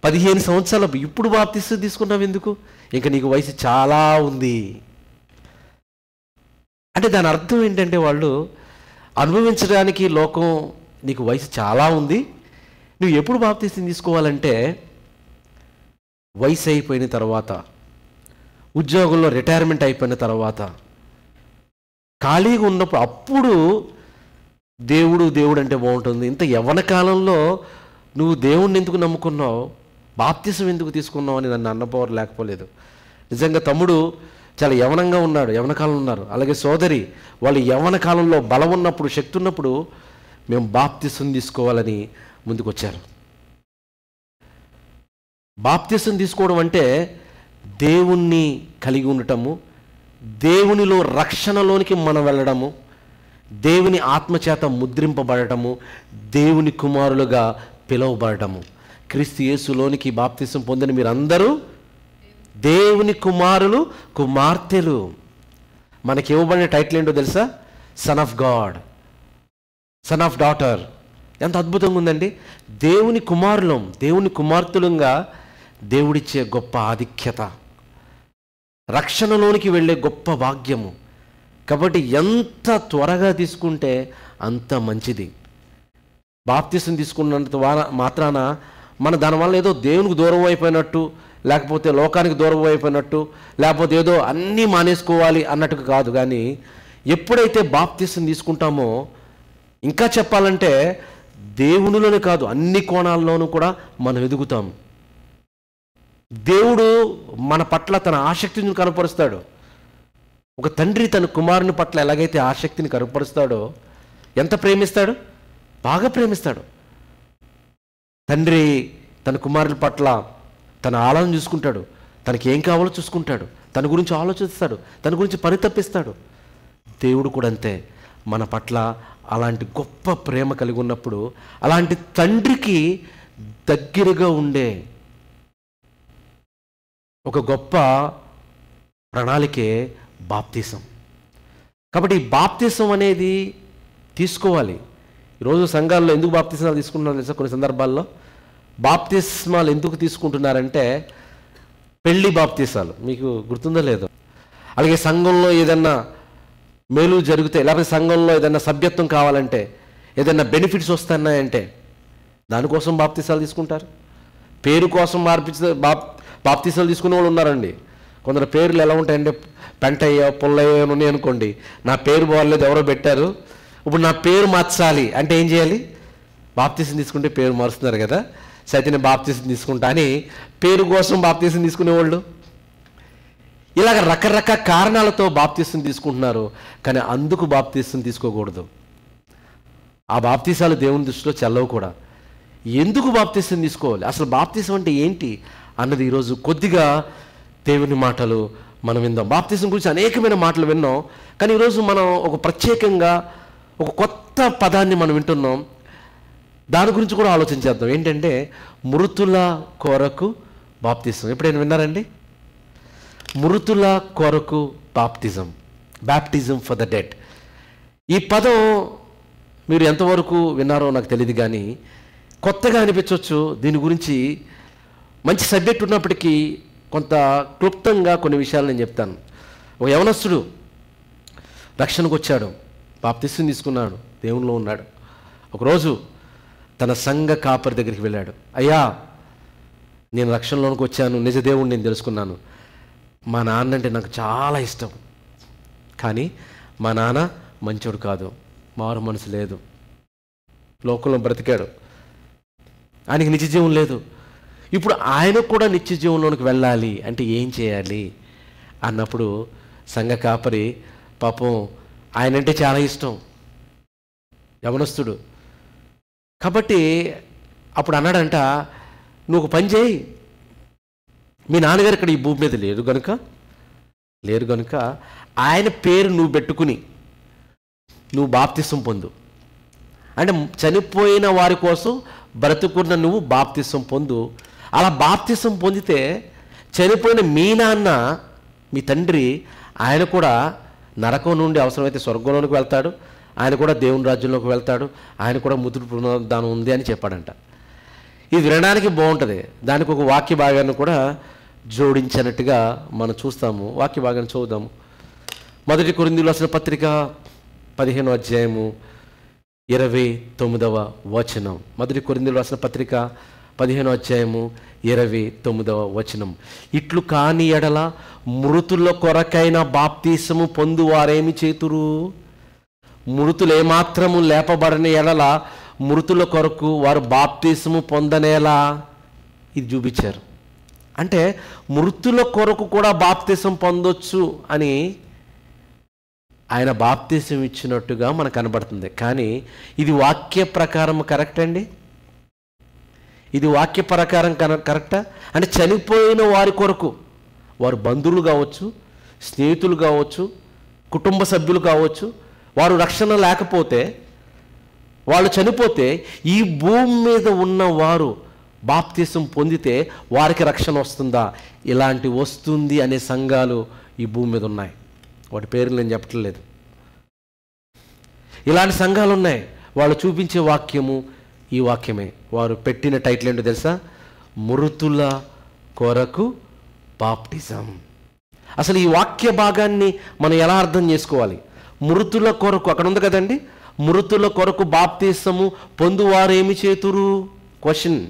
15 సంవత్సరాలు ఇప్పుడు బాప్తిసం తీసుకున్నావు ఎందుకు, ఇంకా నీకు వయసు చాలా ఉంది అంటే దాని అర్థం ఏంటంటే వాళ్ళు అనుభవించడానికి లోకం నీకు వయసు చాలా ఉంది, నువ్వు ఎప్పుడు బాప్తీసం తీసుకోవాలంటే వయసు అయిపోయిన తర్వాత, ఉద్యోగంలో రిటైర్మెంట్ అయిపోయిన తర్వాత, ఖాళీగా ఉన్నప్పుడు, అప్పుడు దేవుడు దేవుడు అంటే బాగుంటుంది. ఇంత యవ్వన కాలంలో నువ్వు దేవుణ్ణి ఎందుకు నమ్ముకున్నావు, బాప్తిసం ఎందుకు తీసుకున్నావు అని నన్ను అన్నపోవరు లేకపోలేదు. నిజంగా తమ్ముడు చాలా యవనంగా ఉన్నాడు, యవన కాలంలో ఉన్నారు. అలాగే సోదరి వాళ్ళు యవన కాలంలో బలం ఉన్నప్పుడు, శక్తి ఉన్నప్పుడు మేము బాప్తిసం తీసుకోవాలని ముందుకు వచ్చారు. బాప్తిసం తీసుకోవడం అంటే దేవుణ్ణి కలిగి ఉండటము, దేవునిలో రక్షణలోనికి మనం వెళ్ళడము, దేవుని ఆత్మచేత ముద్రింపబడటము, దేవుని కుమారులుగా పిలువబడటము. క్రీస్తు యేసులోనికి బాప్తిసం పొందిన మీరందరూ దేవుని కుమారులు, కుమార్తెలు. మనకి ఇవ్వబడిన టైటిల్ ఏంటో తెలుసా? Son of God, son of daughter. ఎంత అద్భుతంగా ఉందండి. దేవుని కుమారులం, దేవుని కుమార్తెలుగా దేవుడిచ్చే గొప్ప ఆధిక్యత, రక్షణలోనికి వెళ్ళే గొప్ప భాగ్యము. కాబట్టి ఎంత త్వరగా తీసుకుంటే అంత మంచిది. బాప్తిసం తీసుకున్నంత మాత్రాన మన దానివల్ల ఏదో దేవునికి దూరం అయిపోయినట్టు, లేకపోతే లోకానికి దూరం అయిపోయినట్టు, లేకపోతే ఏదో అన్నీ మానేసుకోవాలి అన్నట్టుగా కాదు. కానీ ఎప్పుడైతే బాప్తిసం తీసుకుంటామో, ఇంకా చెప్పాలంటే దేవునిలోనే కాదు అన్ని కోణాల్లోనూ కూడా మనం ఎదుగుతాం. దేవుడు మన పట్ల తన ఆసక్తిని కనపరుస్తాడు. ఒక తండ్రి తన కుమారుని పట్ల ఎలాగైతే ఆసక్తిని కనపరుస్తాడో, ఎంత ప్రేమిస్తాడు, బాగా ప్రేమిస్తాడు. తండ్రి తన కుమారుని పట్ల తన ఆలోచన చూసుకుంటాడు, తనకి ఏం కావాలో చూసుకుంటాడు, తన గురించి ఆలోచిస్తాడు, తన గురించి పరితపిస్తాడు. దేవుడు కూడా అంతే మన పట్ల అలాంటి గొప్ప ప్రేమ కలిగి ఉన్నప్పుడు, అలాంటి తండ్రికి దగ్గరగా ఉండే ఒక గొప్ప ప్రణాళికే బాప్తిసం. కాబట్టి ఈ బాప్తిసం అనేది తీసుకోవాలి. ఈరోజు సంఘాల్లో ఎందుకు బాప్తిస్మాలు తీసుకుంటున్నారు తెలుసా? కొన్ని సందర్భాల్లో బాప్తిస్మాలు ఎందుకు తీసుకుంటున్నారంటే పెళ్లి బాప్తిసాలు, మీకు గుర్తుందో లేదో. అలాగే సంఘంలో ఏదన్నా మేలు జరిగితే, లేకపోతే సంఘంలో ఏదన్నా సభ్యత్వం కావాలంటే, ఏదన్నా బెనిఫిట్స్ వస్తున్నాయంటే దానికోసం బాప్తిసాలు తీసుకుంటారు. పేరు కోసం బాప్తిసాలు తీసుకునే వాళ్ళు ఉన్నారండి. కొందరు పేర్లు ఎలా ఉంటాయంటే పెంటయ్య, పుల్లయ్య అని ఉన్నాయి అనుకోండి. నా పేరు బాగలేదు, ఎవరో పెట్టారు, ఇప్పుడు నా పేరు మార్చాలి అంటే ఏం చేయాలి? బాప్తిసం తీసుకుంటే పేరు మారుస్తున్నారు కదా, సైతన్య బాప్తిసం తీసుకుంటా అని పేరు కోసం బాప్తిసం తీసుకునేవాళ్ళు. ఇలాగ రకరకాల కారణాలతో బాప్తిసం తీసుకుంటున్నారు. కానీ అందుకు బాప్తిసం తీసుకోకూడదు. ఆ బాప్తిసాలు దేవుని దృష్టిలో చెల్లవు కూడా. ఎందుకు బాప్తిసం తీసుకోవాలి, అసలు బాప్తిసం అంటే ఏంటి అన్నది ఈరోజు కొద్దిగా దేవుని మాటలు మనం విందాం. బాప్తిసం గురించి అనేకమైన మాటలు విన్నాం, కానీ ఈరోజు మనం ఒక ప్రత్యేకంగా ఒక కొత్త పదాన్ని మనం వింటున్నాం. దాని గురించి కూడా ఆలోచించేద్దాం. ఏంటంటే మృతుల కొరకు బాప్తిసం. ఎప్పుడైనా విన్నారండి? మృతుల కొరకు బాప్తిజం, బ్యాప్టిజం ఫర్ ద డెడ్. ఈ పదం మీరు ఎంతవరకు విన్నారో నాకు తెలియదు, కానీ కొత్తగా అనిపించవచ్చు. దీని గురించి మంచి సబ్జెక్ట్ ఉన్నప్పటికీ కొంత క్లుప్తంగా కొన్ని విషయాలు నేను చెప్తాను. ఒక యవనస్తుడు రక్షణకు వచ్చాడు, బాప్తిసం తీసుకున్నాడు, దేవునిలో ఉన్నాడు. ఒకరోజు తన సంఘ కాపరి దగ్గరికి వెళ్ళాడు. అయ్యా, నేను రక్షణలోనికి వచ్చాను, నిజ దేవుడిని నేను తెలుసుకున్నాను. మా నాన్న అంటే నాకు చాలా ఇష్టం, కానీ మా నాన్న మంచోడు కాదు, మారు మనసు లేదు, లోకంలో బ్రతికాడు, ఆయనకి నిత్య జీవం లేదు. ఇప్పుడు ఆయనకు కూడా నిత్య జీవంలోనికి వెళ్ళాలి అంటే ఏం చేయాలి అన్నప్పుడు సంఘ కాపరి పాపం ఆయనంటే చాలా ఇష్టం, యవనస్తుడు కాబట్టి అప్పుడు అన్నాడంట, నువ్వు ఒక పని చేయి, మీ నాన్నగారు ఇక్కడ ఈ భూమి మీద లేరు గనుక ఆయన పేరు నువ్వు పెట్టుకుని నువ్వు బాప్తిసం పొందు. అంటే చనిపోయిన వారి కోసం బ్రతుకున్న నువ్వు బాప్తిసం పొందు. అలా బాప్తిసం పొందితే చనిపోయిన మీ నాన్న, మీ తండ్రి, ఆయన కూడా నరకం నుండి అవసరమైతే స్వర్గంలోనికి వెళ్తాడు, ఆయన కూడా దేవుని రాజ్యంలోకి వెళ్తాడు, ఆయన కూడా మృతుడు పునరుద్ధానం ఉంది అని చెప్పాడంట. ఇది వినడానికి బాగుంటుంది. దానికి ఒక వాక్య భాగాన్ని కూడా జోడించినట్టుగా మనం చూస్తాము. వాక్య భాగాన్ని చదువుదాము. 1 కొరింథీయులకు రాసిన పత్రిక 15వ అధ్యాయము 29వ వచనం. మొదటి కొరింథీయులకు రాసిన పత్రిక 15వ అధ్యాయము 29వ వచనం. ఇట్లు కాని ఎడల మృతుల కొరకైన బాప్తీసము పొందువారేమి చేతురు? మృతులు ఏమాత్రము లేపబడని ఎడల మృతుల కొరకు వారు బాప్తీసము పొందనేలా ఇది చూపించారు. అంటే మృతుల కొరకు కూడా బాప్తీసం పొందొచ్చు అని ఆయన బాప్తీసం ఇచ్చినట్టుగా మనకు కనబడుతుంది. కానీ ఇది వాక్య ప్రకారం కరెక్ట్ అండి? ఇది వాక్య ప్రకారం కరెక్టా? అంటే చనిపోయిన వారి కొరకు, వారు బంధువులు కావచ్చు, స్నేహితులు కావచ్చు, కుటుంబ సభ్యులు కావచ్చు, వారు రక్షణ లేకపోతే, వాళ్ళు చనిపోతే ఈ భూమి మీద ఉన్న వారు బాప్తీసం పొందితే వారికి రక్షణ వస్తుందా? ఇలాంటి వస్తుంది అనే సంఘాలు ఈ భూమి మీద ఉన్నాయి. వాటి పేర్లు నేను చెప్పట్లేదు. ఇలాంటి సంఘాలు ఉన్నాయి. వాళ్ళు చూపించే వాక్యము ఈ వాక్యమే. వారు పెట్టిన టైటిల్ ఏంటో తెలుసా? మృతుల కొరకు బాప్టిజం. అసలు ఈ వాక్య భాగాన్ని మనం ఎలా అర్థం చేసుకోవాలి? మృతుల కొరకు అక్కడ ఉంది కదండి, మృతుల కొరకు బాప్తిసము పొందువారు ఏమి చేతురు? క్వశ్చన్.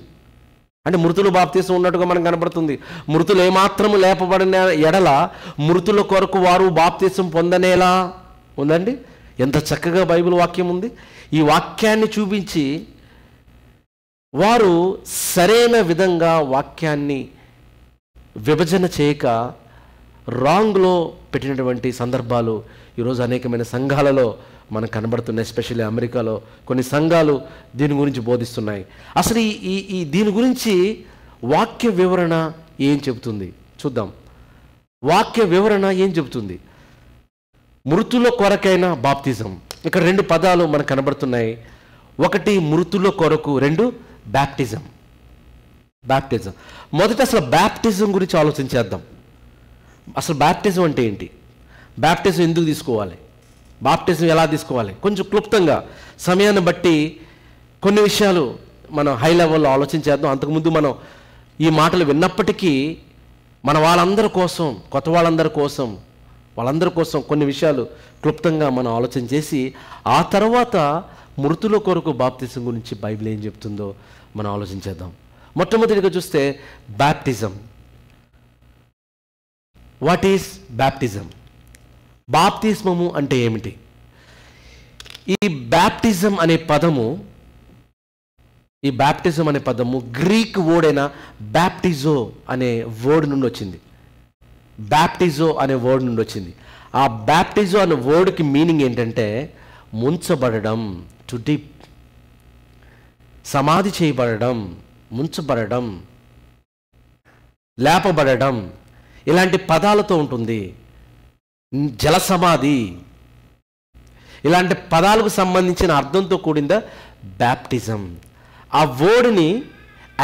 అంటే మృతులు బాప్తిసం ఉన్నట్టుగా మనకు కనబడుతుంది. మృతులు ఏమాత్రము లేపబడిన ఎడల మృతుల కొరకు వారు బాప్తిసం పొందనేలా ఉందండి. ఎంత చక్కగా బైబిల్ వాక్యం ఉంది. ఈ వాక్యాన్ని చూపించి వారు సరైన విధంగా వాక్యాన్ని విభజన చేయక రాంగ్లో పెట్టినటువంటి సందర్భాలు ఈరోజు అనేకమైన సంఘాలలో మనకు కనబడుతున్నాయి. ఎస్పెషల్లీ అమెరికాలో కొన్ని సంఘాలు దీని గురించి బోధిస్తున్నాయి. అసలు ఈ దీని గురించి వాక్య వివరణ ఏం చెబుతుంది చూద్దాం. వాక్య వివరణ ఏం చెబుతుంది? మృతుల కొరకైన బాప్తిజం. ఇక్కడ రెండు పదాలు మనకు కనబడుతున్నాయి. ఒకటి మృతుల కొరకు, రెండు బ్యాప్టిజం. బ్యాప్టిజం. మొదట అసలు బ్యాప్టిజం గురించి ఆలోచించేద్దాం. అసలు బ్యాప్టిజం అంటే ఏంటి? బ్యాప్టిజం ఎందుకు తీసుకోవాలి? బాప్టిజం ఎలా తీసుకోవాలి? కొంచెం క్లుప్తంగా సమయాన్ని బట్టి కొన్ని విషయాలు మనం హై లెవెల్లో ఆలోచించేద్దాం. అంతకుముందు మనం ఈ మాటలు విన్నప్పటికీ మన వాళ్ళందరి కోసం, కొత్త వాళ్ళందరి కోసం, వాళ్ళందరి కోసం కొన్ని విషయాలు క్లుప్తంగా మనం ఆలోచన చేసి ఆ తర్వాత మృతుల కొరకు బాప్తిజం గురించి బైబిల్ ఏం చెప్తుందో మనం ఆలోచించేద్దాం. మొట్టమొదటిగా చూస్తే బ్యాప్టిజం. What is baptism? బాప్తిస్మము అంటే ఏమిటి? ఈ బ్యాప్టిజం అనే పదము గ్రీక్ వర్డ్ అయిన బ్యాప్టిజో అనే వర్డ్ నుండి వచ్చింది. బ్యాప్టిజో అనే వర్డ్ నుండి వచ్చింది. ఆ బ్యాప్టిజో అనే వర్డ్కి మీనింగ్ ఏంటంటే ముంచబడడం, టు డిప్, సమాధి చేయబడడం, ముంచబడడం, లేపబడడం, ఇలాంటి పదాలతో ఉంటుంది. జల సమాధి, ఇలాంటి పదాలకు సంబంధించిన అర్థంతో కూడిందా బ్యాప్టిజం. ఆ వర్డ్ని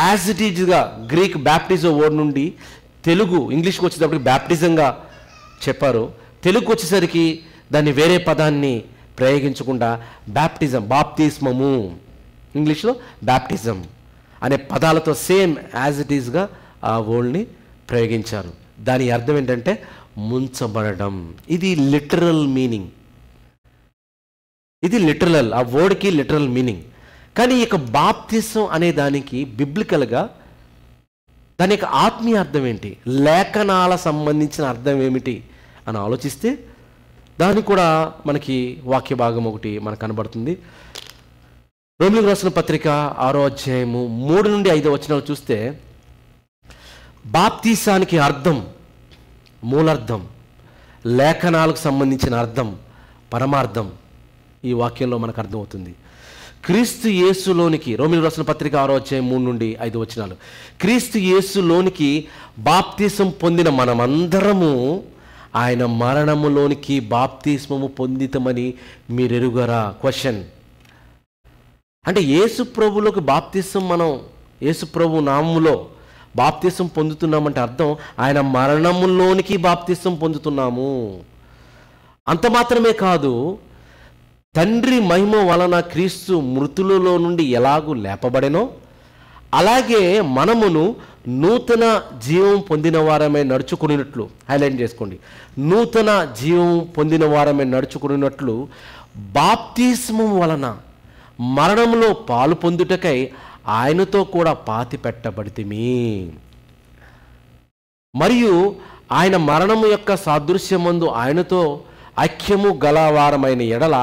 యాజ్ ఇట్ ఈజ్గా గ్రీక్ బ్యాప్టిజో వర్డ్ నుండి తెలుగు ఇంగ్లీష్కి వచ్చేటప్పటికి బ్యాప్టిజంగా చెప్పారు. తెలుగుకి వచ్చేసరికి దాన్ని వేరే పదాన్ని ప్రయోగించకుండా బ్యాప్టిజం, బాప్తిస్మము, ఇంగ్లీష్లో బ్యాప్టిజం అనే పదాలతో సేమ్ యాజ్ ఇట్ ఈజ్గా ఆ వర్డ్ని ప్రయోగించారు. దాని అర్థం ఏంటంటే ముంచబడడం. ఇది లిటరల్ మీనింగ్. ఇది లిటరల్, ఆ వర్డ్కి లిటరల్ మీనింగ్. కానీ ఇక బాప్తిసం అనే దానికి బిబ్లికల్గా దాని యొక్క ఆత్మీయ అర్థం ఏంటి, లేఖనాల సంబంధించిన అర్థం ఏమిటి అని ఆలోచిస్తే దానికి కూడా మనకి వాక్య భాగం ఒకటి మనకు కనబడుతుంది. రోమీయులకు రాసిన పత్రిక 6వ అధ్యాయము 3 నుండి 5 వచనాలు చూస్తే బాప్తీసానికి అర్థం, మూలార్థం, లేఖనాలకు సంబంధించిన అర్థం, పరమార్థం ఈ వాక్యంలో మనకు అర్థమవుతుంది. క్రీస్తు యేసులోనికి, రోమీయులకు రాసిన పత్రిక 6వ అధ్యాయం 3 నుండి 5 వచనాలు, క్రీస్తు యేసులోనికి బాప్తిసం పొందిన మనమందరము ఆయన మరణములోనికి బాప్తిస్మము పొందితమని మీరెరుగరా? క్వశ్చన్. అంటే యేసు ప్రభువులకు బాప్తిసం, మనం యేసు ప్రభు నామములో బాప్తిసం పొందుతున్నామంటే అర్థం ఆయన మరణములోనికి బాప్తిసం పొందుతున్నాము. అంత మాత్రమే కాదు, తండ్రి మహిమ వలన క్రీస్తు మృతులలో నుండి ఎలాగూ లేపబడెనో అలాగే మనమును నూతన జీవం పొందిన వారమే నడుచుకున్నట్లు, హైలైట్ చేసుకోండి, నూతన జీవం పొందిన వారమే నడుచుకున్నట్లు బాప్తిస్మం వలన మరణంలో పాలు పొందుటకై ఆయనతో కూడా పాతి పెట్టబడితిమి. మరియు ఆయన మరణము యొక్క సాదృశ్యమందు ఆయనతో ఐక్యము గలవారమైన ఎడల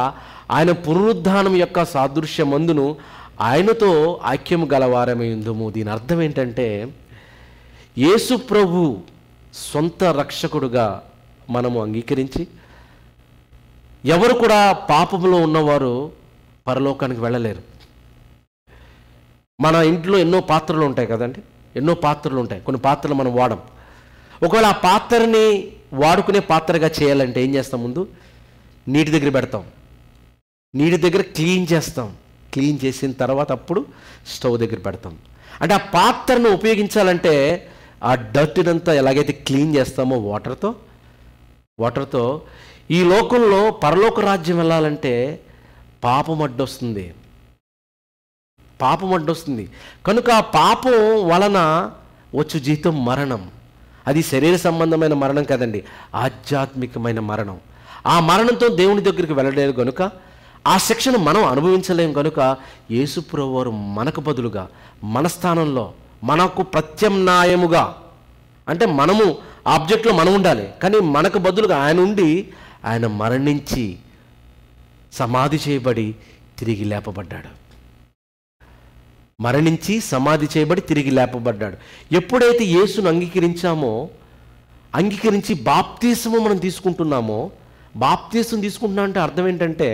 ఆయన పునరుద్ధానం యొక్క సాదృశ్యమందును ఆయనతో ఐక్యము గలవారమైందుము. దీని అర్థం ఏంటంటే, యేసు ప్రభు సొంత రక్షకుడుగా మనము అంగీకరించి, ఎవరు కూడా పాపములో ఉన్నవారు పరలోకానికి వెళ్ళలేరు. మన ఇంట్లో ఎన్నో పాత్రలు ఉంటాయి కదండి, ఎన్నో పాత్రలు ఉంటాయి. కొన్ని పాత్రలు మనం వాడం. ఒకవేళ ఆ పాత్రని వాడుకునే పాత్రగా చేయాలంటే ఏం చేస్తాం? ముందు నీటి దగ్గర పెడతాం, నీటి దగ్గర క్లీన్ చేస్తాం, క్లీన్ చేసిన తర్వాత అప్పుడు స్టవ్ దగ్గర పెడతాం. అంటే ఆ పాత్రను ఉపయోగించాలంటే ఆ డర్ట్నంతా ఎలాగైతే క్లీన్ చేస్తామో వాటర్తో ఈ లోకంలో పరలోక రాజ్యం వెళ్ళాలంటే పాపం అడ్డొస్తుంది. కనుక ఆ పాపం వలన వచ్చు జీతం మరణం. అది శరీర సంబంధమైన మరణం కదండి, ఆధ్యాత్మికమైన మరణం. ఆ మరణంతో దేవుని దగ్గరికి వెళ్ళలేదు కనుక, ఆ శిక్షను మనం అనుభవించలేము కనుక, యేసుప్రభువు వారు మనకు బదులుగా, మన స్థానంలో, మనకు ప్రత్యామ్నాయముగా, అంటే మనము ఆబ్జెక్ట్లో మనం ఉండాలి, కానీ మనకు బదులుగా ఆయన ఉండి, ఆయన మరణించి సమాధి చేయబడి తిరిగి లేపబడ్డాడు. ఎప్పుడైతే యేసును అంగీకరించి బాప్తీసము మనం తీసుకుంటున్నామో, బాప్తీసం తీసుకుంటున్నా అంటే అర్థం ఏంటంటే,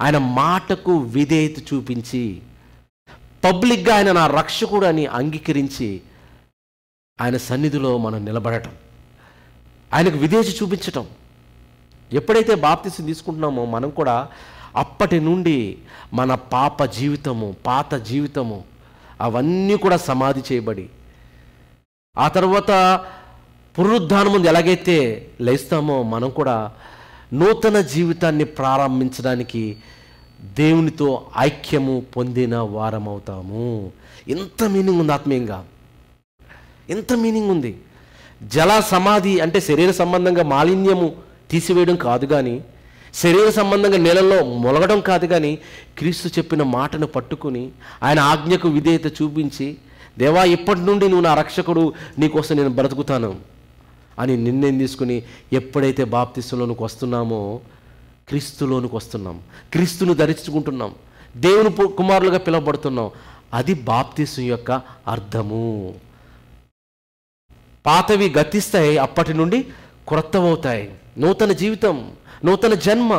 ఆయన మాటకు విధేయత చూపించి పబ్లిక్గా ఆయన నా రక్షకుడు అని అంగీకరించి ఆయన సన్నిధిలో మనం నిలబడటం, ఆయనకు విధేయత చూపించటం. ఎప్పుడైతే బాప్తీసం తీసుకుంటున్నామో మనం కూడా అప్పటి నుండి మన పాత జీవితము అవన్నీ కూడా సమాధి చేయబడి, ఆ తర్వాత పునరుద్ధానం ముందు ఎలాగైతే లేస్తామో మనం కూడా నూతన జీవితాన్ని ప్రారంభించడానికి దేవునితో ఐక్యము పొందిన వారమవుతాము. ఎంత మీనింగ్ ఉంది ఆత్మీయంగా, ఎంత మీనింగ్ ఉంది. జల సమాధి అంటే శరీర సంబంధంగా మాలిన్యము తీసివేయడం కాదు, కానీ శరీర సంబంధంగా నీళ్ళల్లో మొలగడం కాదు, కానీ క్రీస్తు చెప్పిన మాటను పట్టుకుని ఆయన ఆజ్ఞకు విధేయత చూపించి, దేవా ఇప్పటి నుండి నువ్వు నా రక్షకుడు, నీకోసం నేను బ్రతుకుతాను అని నిర్ణయం తీసుకుని ఎప్పుడైతే బాప్తిస్మలోనికి వస్తున్నామో క్రీస్తులోనికి వస్తున్నాం, క్రీస్తును ధరించుకుంటున్నాం, దేవుని కుమారులుగా పిలువబడుతున్నాం. అది బాప్తిస్మం యొక్క అర్థము. పాతవి గతిస్తాయి, అప్పటి నుండి క్రొత్తవవుతాయి. నూతన జీవితం, నూతన జన్మ,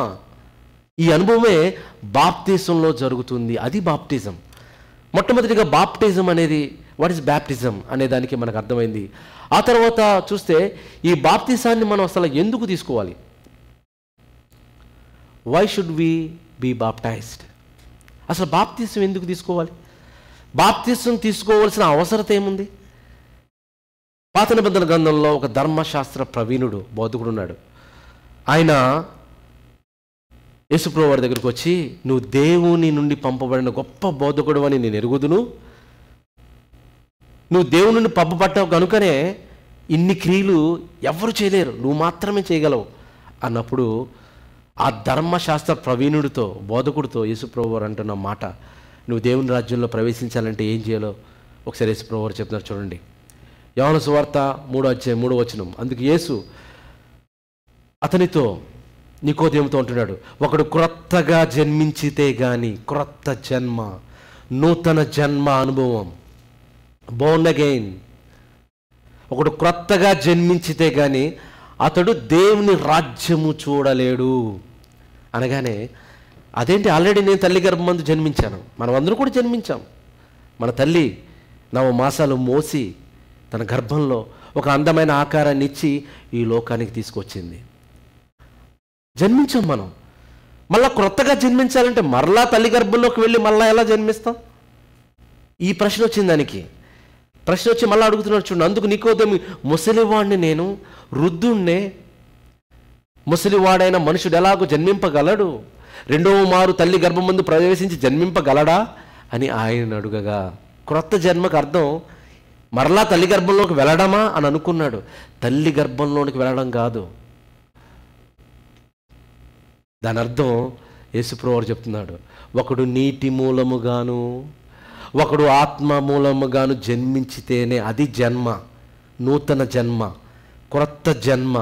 ఈ అనుభవమే బాప్తిజంలో జరుగుతుంది. అది బాప్టిజం. మొట్టమొదటిగా బాప్టిజం అనేది, వాట్ ఈస్ బ్యాప్టిజం అనే దానికి మనకు అర్థమైంది. ఆ తర్వాత చూస్తే ఈ బాప్తిజాన్ని మనం అసలు ఎందుకు తీసుకోవాలి? Why should we be baptized? అసలు బాప్తిజం ఎందుకు తీసుకోవాలి? బాప్తిజం తీసుకోవాల్సిన అవసరత ఏముంది? పాత నిబంధన గ్రంథంలో ఒక ధర్మశాస్త్ర ప్రవీణుడు బోధకుడు ఉన్నాడు. ఆయన యేసుప్రభువు వారి దగ్గరికి వచ్చి, నువ్వు దేవుని నుండి పంపబడిన గొప్ప బోధకుడు అని నేను ఎరుగుదును, నువ్వు దేవుని నుండి పంపబడ్డావు కనుకనే ఇన్ని క్రియలు ఎవరు చేయలేరు, నువ్వు మాత్రమే చేయగలవు అన్నప్పుడు ఆ ధర్మశాస్త్ర ప్రవీణుడితో, బోధకుడితో యేసుప్రభువు వారు అంటున్న మాట, నువ్వు దేవుని రాజ్యంలో ప్రవేశించాలంటే ఏం చేయాలో ఒకసారి యేసుప్రభువు వారు చెప్తున్నారు చూడండి. యోహాను సువార్త 3:3 అందుకు యేసు అతనితో, నికోదేముతో అంటున్నాడు, ఒకడు క్రొత్తగా జన్మించితే గాని, క్రొత్త జన్మ, నూతన జన్మ అనుభవం, బోర్న్ అగైన్, ఒకడు క్రొత్తగా జన్మించితే గాని అతడు దేవుని రాజ్యము చూడలేడు అనగానే, అదేంటి, ఆల్రెడీ నేను తల్లి గర్భమందు జన్మించాను, మనం అందరూ కూడా జన్మించాం. మన తల్లి 9 మాసాలు మోసి తన గర్భంలో ఒక అందమైన ఆకారాన్ని ఇచ్చి ఈ లోకానికి తీసుకొచ్చింది. జన్మించాం మనం. మళ్ళా క్రొత్తగా జన్మించాలంటే మరలా తల్లి గర్భంలోకి వెళ్ళి మళ్ళీ ఎలా జన్మిస్తాం? ఈ ప్రశ్న వచ్చింది దానికి. ప్రశ్న వచ్చి మళ్ళీ అడుగుతున్నాడు చూడండి. అందుకు నికోదేము, ముసలివాడిని నేను, వృద్ధుణ్ణే, ముసలివాడైన మనుషుడు ఎలాగో జన్మింపగలడు? 2వ మారు తల్లి గర్భం ముందు ప్రవేశించి జన్మింపగలడా అని ఆయన అడుగగా, క్రొత్త జన్మకు అర్థం మరలా తల్లి గర్భంలోకి వెళ్ళడమా అని అనుకున్నాడు. తల్లి గర్భంలోనికి వెళ్ళడం కాదు, దాని అర్థం యేసుప్రభువు చెప్తున్నాడు, ఒకడు నీటి మూలముగాను ఒకడు ఆత్మ మూలముగాను జన్మించితేనే అది జన్మ, నూతన జన్మ, క్రొత్త జన్మ.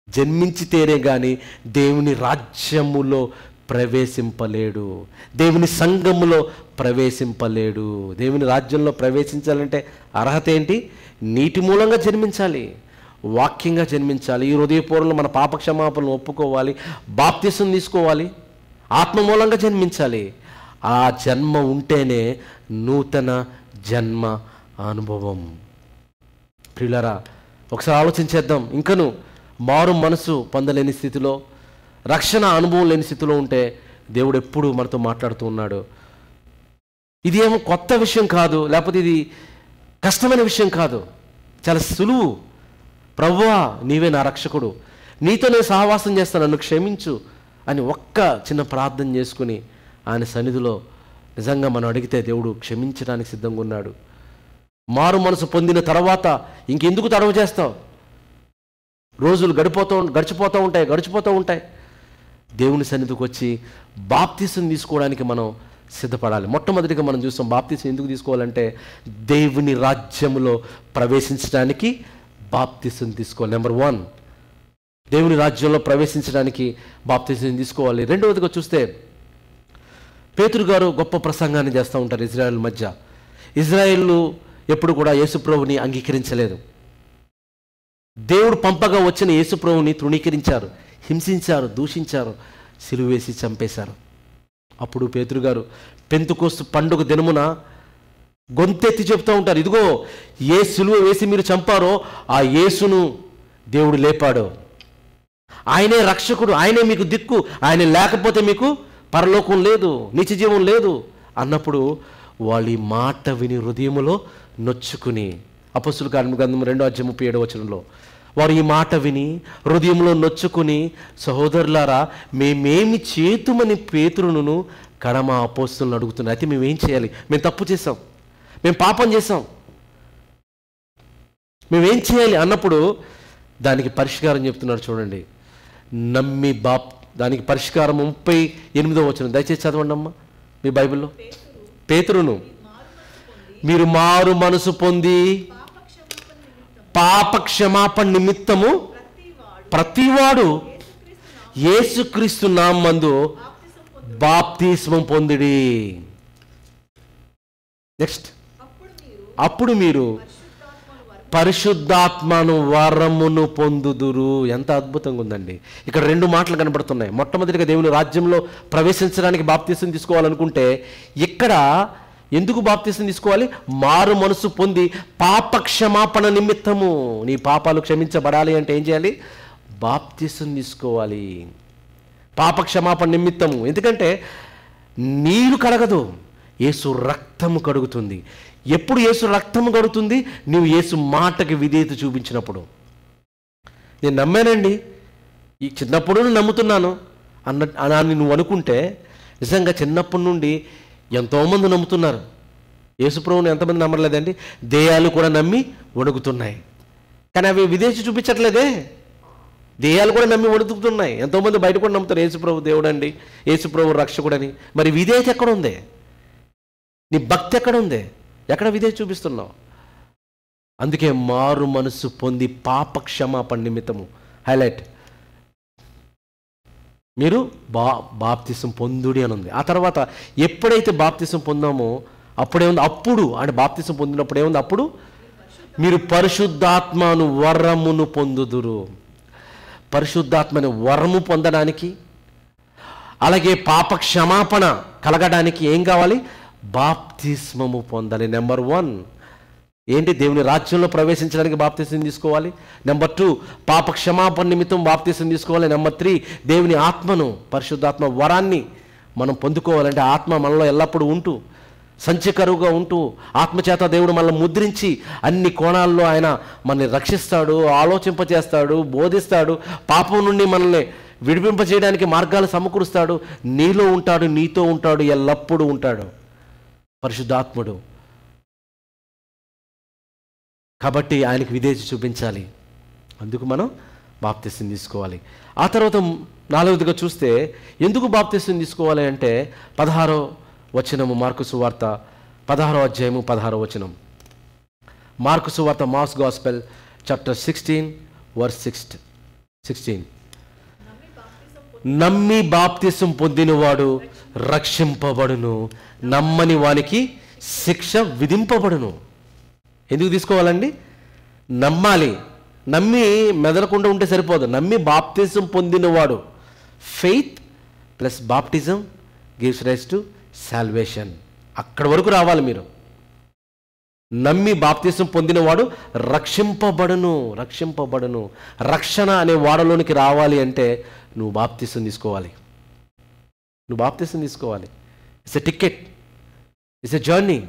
జన్మించితేనే కానీ దేవుని రాజ్యములో ప్రవేశింపలేడు, దేవుని సంఘములో ప్రవేశింపలేడు. దేవుని రాజ్యంలో ప్రవేశించాలంటే అర్హత ఏంటి? నీటి మూలంగా జన్మించాలి, వాక్యంగా జన్మించాలి, ఈ హృదయపూర్వకంలో మన పాపక్షమాపణను ఒప్పుకోవాలి, బాప్తిసం తీసుకోవాలి, ఆత్మ మూలంగా జన్మించాలి. ఆ జన్మ ఉంటేనే నూతన జన్మ అనుభవం. ప్రియులారా, ఒకసారి ఆలోచించేద్దాం. ఇంకను మారు మనసు పొందలేని స్థితిలో, రక్షణ అనుభవం లేని స్థితిలో ఉంటే దేవుడు ఎప్పుడు మనతో మాట్లాడుతూ ఉన్నాడు. ఇది ఏమో కొత్త విషయం కాదు, లేకపోతే ఇది కష్టమైన విషయం కాదు, చాలా సులువు. ప్రభువా, నీవే నా రక్షకుడు, నీతో నేను సహవాసం చేస్తాను, నన్ను క్షమించు అని ఒక్క చిన్న ప్రార్థన చేసుకుని ఆయన సన్నిధిలో నిజంగా మనం అడిగితే దేవుడు క్షమించడానికి సిద్ధంగా ఉన్నాడు. మారు మనసు పొందిన తర్వాత ఇంకెందుకు తడవ చేస్తావు? రోజులు గడిచిపోతూ ఉంటాయి. దేవుని సన్నిధికి వచ్చి బాప్తిసం తీసుకోవడానికి మనం సిద్ధపడాలి. మొట్టమొదటిగా మనం చూస్తాం, బాప్తిసం ఎందుకు తీసుకోవాలంటే దేవుని రాజ్యములో ప్రవేశించడానికి బాప్తిసం తీసుకోవాలి. నెంబర్ 1, దేవుని రాజ్యంలో ప్రవేశించడానికి బాప్తిసం తీసుకోవాలి. రెండవదిగా చూస్తే పేతురు గారు గొప్ప ప్రసంగాన్ని చేస్తూ ఉంటారు ఇజ్రాయెల్ మధ్య. ఇజ్రాయేలు ఎప్పుడు కూడా యేసుప్రభుని అంగీకరించలేదు. దేవుడు పంపగా వచ్చిన యేసుప్రభుని తృణీకరించారు, హింసించారు, దూషించారు, సిలువ వేసి చంపేశారు. అప్పుడు పేతురు గారు పెంతెకోస్తు పండుగ దినమున గొంతెత్తి చెప్తూ ఉంటారు, ఇదిగో ఏ సిలువ వేసి మీరు చంపారో ఆ యేసును దేవుడు లేపాడు, ఆయనే రక్షకుడు, ఆయనే మీకు దిక్కు, ఆయన లేకపోతే మీకు పరలోకం లేదు, నిత్యజీవం లేదు అన్నప్పుడు వాళ్ళు ఈ మాట విని హృదయములో నొచ్చుకుని, అపొస్తలుల కార్యముల గ్రంథం 2:37 వారు ఈ మాట విని హృదయంలో నొచ్చుకుని, సహోదరులారా మేమేమి చేతుమని పేతురును కడమ అపొస్తలులను అడుగుతున్నారు. అయితే మేమేం చేయాలి? మేము తప్పు చేసాం, మేము పాపం చేసాం, మేమేం చేయాలి అన్నప్పుడు దానికి పరిష్కారం చెప్తున్నారు. చూడండి, నమ్మి దానికి పరిష్కారం 38 దయచేసి చదవండి అమ్మా మీ బైబిల్లో. పేతురును మీరు మారు మనసు పొంది పాప క్షమాపణ నిమిత్తము ప్రతివాడు యేసుక్రీస్తు నామమందు బాప్తిస్మం పొందిడి. నెక్స్ట్, అప్పుడు మీరు పరిశుద్ధాత్మను వరమును పొందుదురు. ఎంత అద్భుతంగా ఉందండి. ఇక్కడ 2 మాటలు కనబడుతున్నాయి. మొట్టమొదటిగా దేవుని రాజ్యంలో ప్రవేశించడానికి బాప్తిసం తీసుకోవాలనుకుంటే ఇక్కడ ఎందుకు బాప్తిసం తీసుకోవాలి? మారు మనసు పొంది పాప క్షమాపణ నిమిత్తము. నీ పాపాలు క్షమించబడాలి అంటే ఏం చేయాలి? బాప్తిసం తీసుకోవాలి, పాప క్షమాపణ నిమిత్తము. ఎందుకంటే నీరు కడగదు, యేసు రక్తము కడుగుతుంది. ఎప్పుడు యేసు రక్తము కడుగుతుంది? నువ్వు యేసు మాటకి విధేయత చూపించినప్పుడు. నేను నమ్మానండి, ఈ చిన్నప్పుడు నమ్ముతున్నాను అని నువ్వు అనుకుంటే, నిజంగా చిన్నప్పటి నుండి ఎంతోమంది నమ్ముతున్నారు. యేసుప్రభువుని ఎంతమంది నమ్మలేదండి? దెయ్యాలు కూడా నమ్మి వణుకుతున్నాయి, కానీ అవి విధేయత చూపించట్లేదే. దెయ్యాలు కూడా నమ్మి వణుకుతున్నాయి. ఎంతోమంది బయట కూడా నమ్ముతారు యేసుప్రభు దేవుడు అండి, యేసుప్రభు రక్షకుడని. మరి విధేయత ఎక్కడ ఉంది? నీ భక్తి ఎక్కడ ఉంది? ఎక్కడ విధేయత చూపిస్తున్నావు? అందుకే మారు మనసు పొంది పాప క్షమాపణ నిమిత్తము హైలైట్, మీరు బాప్తిసం పొందుడి అని ఉంది. ఆ తర్వాత ఎప్పుడైతే బాప్తిసం పొందామో అప్పుడేముంది? అప్పుడు అంటే బాప్తిసం పొందినప్పుడు ఏముంది? అప్పుడు మీరు పరిశుద్ధాత్మను వరమును పొందుదురు. పరిశుద్ధాత్మని వరము పొందడానికి, అలాగే పాప క్షమాపణ కలగడానికి ఏం కావాలి? బాప్తిస్మము పొందాలి. నెంబర్ 1 ఏంటి? దేవుని రాజ్యంలో ప్రవేశించడానికి బాప్తిసం తీసుకోవాలి. నెంబర్ 2 పాప క్షమాపణ నిమిత్తం బాప్తిసం తీసుకోవాలి. నెంబర్ 3 దేవుని ఆత్మను, పరిశుద్ధాత్మ వరాన్ని మనం పొందుకోవాలంటే ఆత్మ మనలో ఎల్లప్పుడూ ఉంటూ, సంచకరువుగా ఉంటూ, ఆత్మచేత దేవుడు మనల్ని ముద్రించి అన్ని కోణాల్లో ఆయన మనల్ని రక్షిస్తాడు, ఆలోచింపచేస్తాడు, బోధిస్తాడు, పాపం నుండి మనల్ని విడిపింపజేయడానికి మార్గాలు సమకూరుస్తాడు. నీలో ఉంటాడు, నీతో ఉంటాడు, ఎల్లప్పుడూ ఉంటాడు పరిశుద్ధాత్ముడు. కాబట్టి ఆయనకు విధేయత చూపించాలి. అందుకు మనం బాప్తిసం తీసుకోవాలి. ఆ తర్వాత 4వదిగా చూస్తే ఎందుకు బాప్తిసం తీసుకోవాలి అంటే 16వ వచనము, మార్కు సువార్త 16వ అధ్యాయము 16వ వచనం. మార్కు సువార్త, మార్క్స్ గాస్పెల్ చాప్టర్ 16 వర్స్ 16. నమ్మి బాప్తిసం పొందినవాడు రక్షింపబడును, నమ్మని వానికి శిక్ష విధింపబడును. ఎందుకు తీసుకోవాలండి? నమ్మాలి. నమ్మి మెదలకుండా ఉంటే సరిపోదు. నమ్మి బాప్తిజం పొందినవాడు, faith plus baptism gives rise to salvation. అక్కడి వరకు రావాలి మీరు. నమ్మి బాప్తిజం పొందినవాడు రక్షింపబడును. రక్షణ అనే వాడలోనికి రావాలి అంటే నువ్వు బాప్తిజం తీసుకోవాలి. It's a ticket, it's a journey.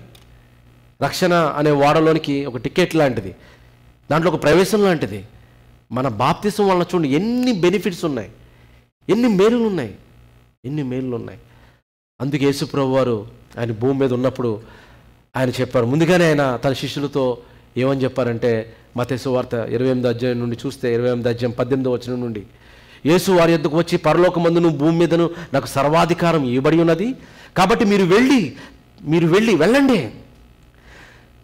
రక్షణ అనే వాడలోనికి ఒక టికెట్ లాంటిది, దాంట్లో ఒక ప్రవేశం లాంటిది. మన బాప్తిసం వలన చూడండి ఎన్ని బెనిఫిట్స్ ఉన్నాయి, ఎన్ని మేలులు ఉన్నాయి. అందుకే యేసుప్రభు వారు ఆయన భూమి మీద ఉన్నప్పుడు ఆయన చెప్పారు, ముందుగానే ఆయన తన శిష్యులతో ఏమని చెప్పారంటే, మత్తయి సువార్త 28వ అధ్యాయం నుండి చూస్తే 28వ అధ్యాయం 18వ వచనం నుండి, యేసు వారి యొద్దకు వచ్చి, పరలోకమందును భూమి మీదను నాకు సర్వాధికారం ఇవ్వబడి ఉన్నది, కాబట్టి మీరు వెళ్ళండి,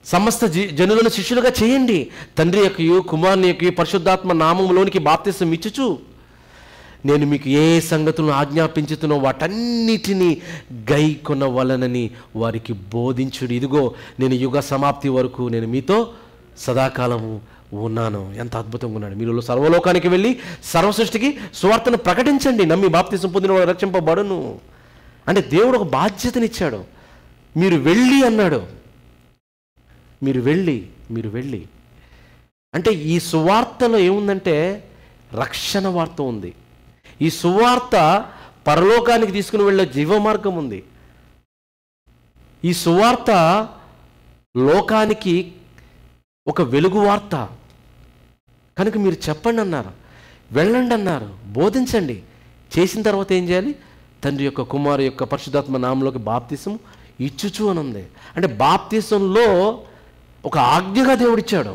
సమస్త జనులను శిష్యులుగా చేయండి, తండ్రి యొక్కయు కుమారుని యొక్కయు పరిశుద్ధాత్మ నామములోనికి బాప్తిసం ఇచ్చుచు నేను మీకు ఏ సంగతులను ఆజ్ఞాపించుతున్నో వాటన్నిటినీ గైకొనవలనని వారికి బోధించుడు. ఇదిగో నేను యుగ సమాప్తి వరకు నేను మీతో సదాకాలము ఉన్నాను. ఎంత అద్భుతంగా ఉన్నాడు. మీరు సర్వలోకానికి వెళ్ళి సర్వసృష్టికి సువార్తను ప్రకటించండి, నమ్మి బాప్తిసం పొందిన వాడు రక్షింపబడును. అంటే దేవుడు ఒక బాధ్యతనిచ్చాడు. మీరు వెళ్ళి అన్నాడు. మీరు వెళ్ళి అంటే ఈ సువార్తలో ఏముందంటే రక్షణ వార్త ఉంది. ఈ సువార్త పరలోకానికి తీసుకుని వెళ్ళే జీవమార్గం ఉంది. ఈ సువార్త లోకానికి ఒక వెలుగు వార్త. కనుక మీరు చెప్పండి అన్నారు, వెళ్ళండి అన్నారు, బోధించండి. చేసిన తర్వాత ఏం చేయాలి? తండ్రి యొక్క, కుమారు యొక్క, పరిశుద్ధాత్మ నామంలోకి బాప్తిసం ఇచ్చుచు అని ఉంది. అంటే బాప్తిసంలో ఒక ఆజ్ఞగా దేవుడిచ్చాడు.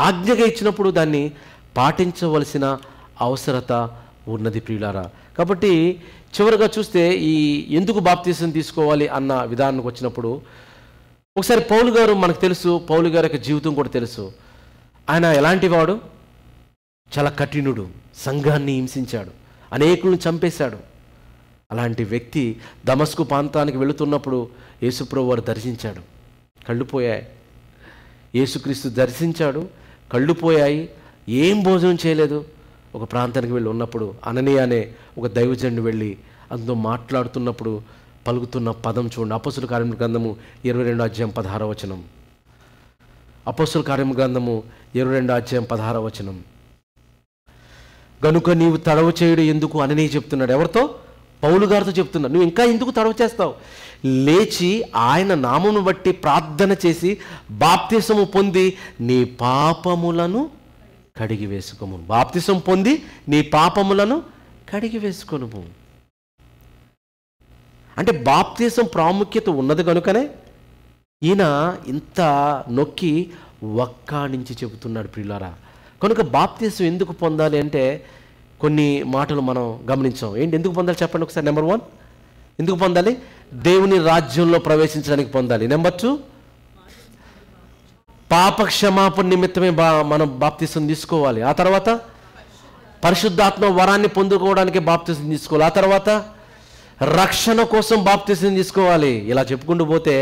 ఆజ్ఞగా ఇచ్చినప్పుడు దాన్ని పాటించవలసిన అవసరత ఉన్నది ప్రియులారా. కాబట్టి చివరిగా చూస్తే ఈ ఎందుకు బాప్తిసం తీసుకోవాలి అన్న విధానానికి వచ్చినప్పుడు ఒకసారి పౌలు గారు, మనకు తెలుసు పౌలు గారి యొక్క జీవితం కూడా తెలుసు. ఆయన ఎలాంటి వాడు? చాలా కఠినుడు, సంఘాన్ని హింసించాడు, అనేకులను చంపేశాడు. అలాంటి వ్యక్తి దమస్కు ప్రాంతానికి వెళుతున్నప్పుడు యేసుప్రభు వారు దర్శించాడు, కళ్ళు పోయాయి. యేసుక్రీస్తు దర్శించాడు, కళ్ళు పోయాయి, ఏం భోజనం చేయలేదు. ఒక ప్రాంతానికి వెళ్ళి ఉన్నప్పుడు అననీయ అనే ఒక దైవజనుడు వెళ్ళి అందులో మాట్లాడుతున్నప్పుడు పలుకుతున్న పదం చూడండి. అపోస్తుల కార్యముల గ్రంథము 22వ అధ్యాయం 16వ వచనం. అపోస్తుల కార్యముల గ్రంథము 22వ అధ్యాయం 16వ వచనం. గనుక నీవు తడవ చేయుడు ఎందుకు అననీయ చెప్తున్నాడు. ఎవరితో? పౌలు గారితో చెప్తున్నాడు. నువ్వు ఇంకా ఎందుకు తడవ చేస్తావు? లేచి ఆయన నామమును బట్టి ప్రార్థన చేసి బాప్తిసము పొంది నీ పాపములను కడిగి వేసుకోము. బాప్తిసం పొంది నీ పాపములను కడిగి వేసుకొనుము. అంటే బాప్తిసం ప్రాముఖ్యత ఉన్నది కనుకనే ఈయన ఇంత నొక్కి వక్కాణించి చెబుతున్నాడు ప్రియులారా. కనుక బాప్తిసం ఎందుకు పొందాలి అంటే కొన్ని మాటలు మనం గమనించాం. ఏంటి ఎందుకు పొందాలి చెప్పండి ఒకసారి. నెంబర్ 1 ఎందుకు పొందాలి? దేవుని రాజ్యంలో ప్రవేశించడానికి పొందాలి. నెంబర్ 2 పాప క్షమాపణ నిమిత్తమే మనం బాప్తిసం తీసుకోవాలి. ఆ తర్వాత పరిశుద్ధాత్మ వరాన్ని పొందుకోవడానికి బాప్తిసం తీసుకోవాలి. ఆ తర్వాత రక్షణ కోసం బాప్తిసం తీసుకోవాలి. ఇలా చెప్పుకుంటూ పోతే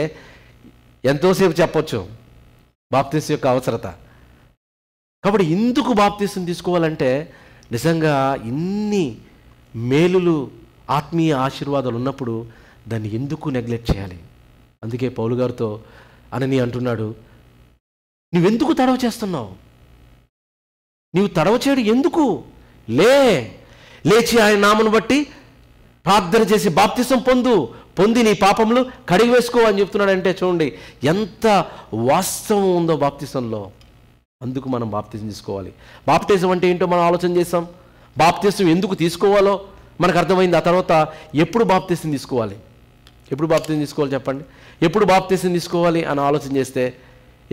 ఎంతోసేపు చెప్పొచ్చు బాప్తిసం యొక్క అవసరత. కాబట్టి ఎందుకు బాప్తిసం తీసుకోవాలంటే నిజంగా ఇన్ని మేలులు, ఆత్మీయ ఆశీర్వాదాలు ఉన్నప్పుడు దాన్ని ఎందుకు నెగ్లెక్ట్ చేయాలి? అందుకే పౌలు గారితో అనని అంటున్నాడు, నువ్వెందుకు తడవ చేస్తున్నావు? నీవు తడవ చేయడం ఎందుకు? లేచి ఆయన నామను బట్టి ప్రార్థన చేసి బాప్తిసం పొంది నీ పాపములు కడిగి వేసుకో అని చెప్తున్నాడంటే చూడండి ఎంత వాస్తవం ఉందో బాప్తిసంలో. అందుకు మనం బాప్తిసం తీసుకోవాలి. బాప్తిసం అంటే ఏంటో మనం ఆలోచన చేస్తాం. బాప్తిసం ఎందుకు తీసుకోవాలో మనకు అర్థమైంది. ఆ తర్వాత ఎప్పుడు బాప్తిసం తీసుకోవాలి? ఎప్పుడు బాప్తిసం తీసుకోవాలి చెప్పండి. ఎప్పుడు బాప్తిసం తీసుకోవాలి అని ఆలోచన చేస్తే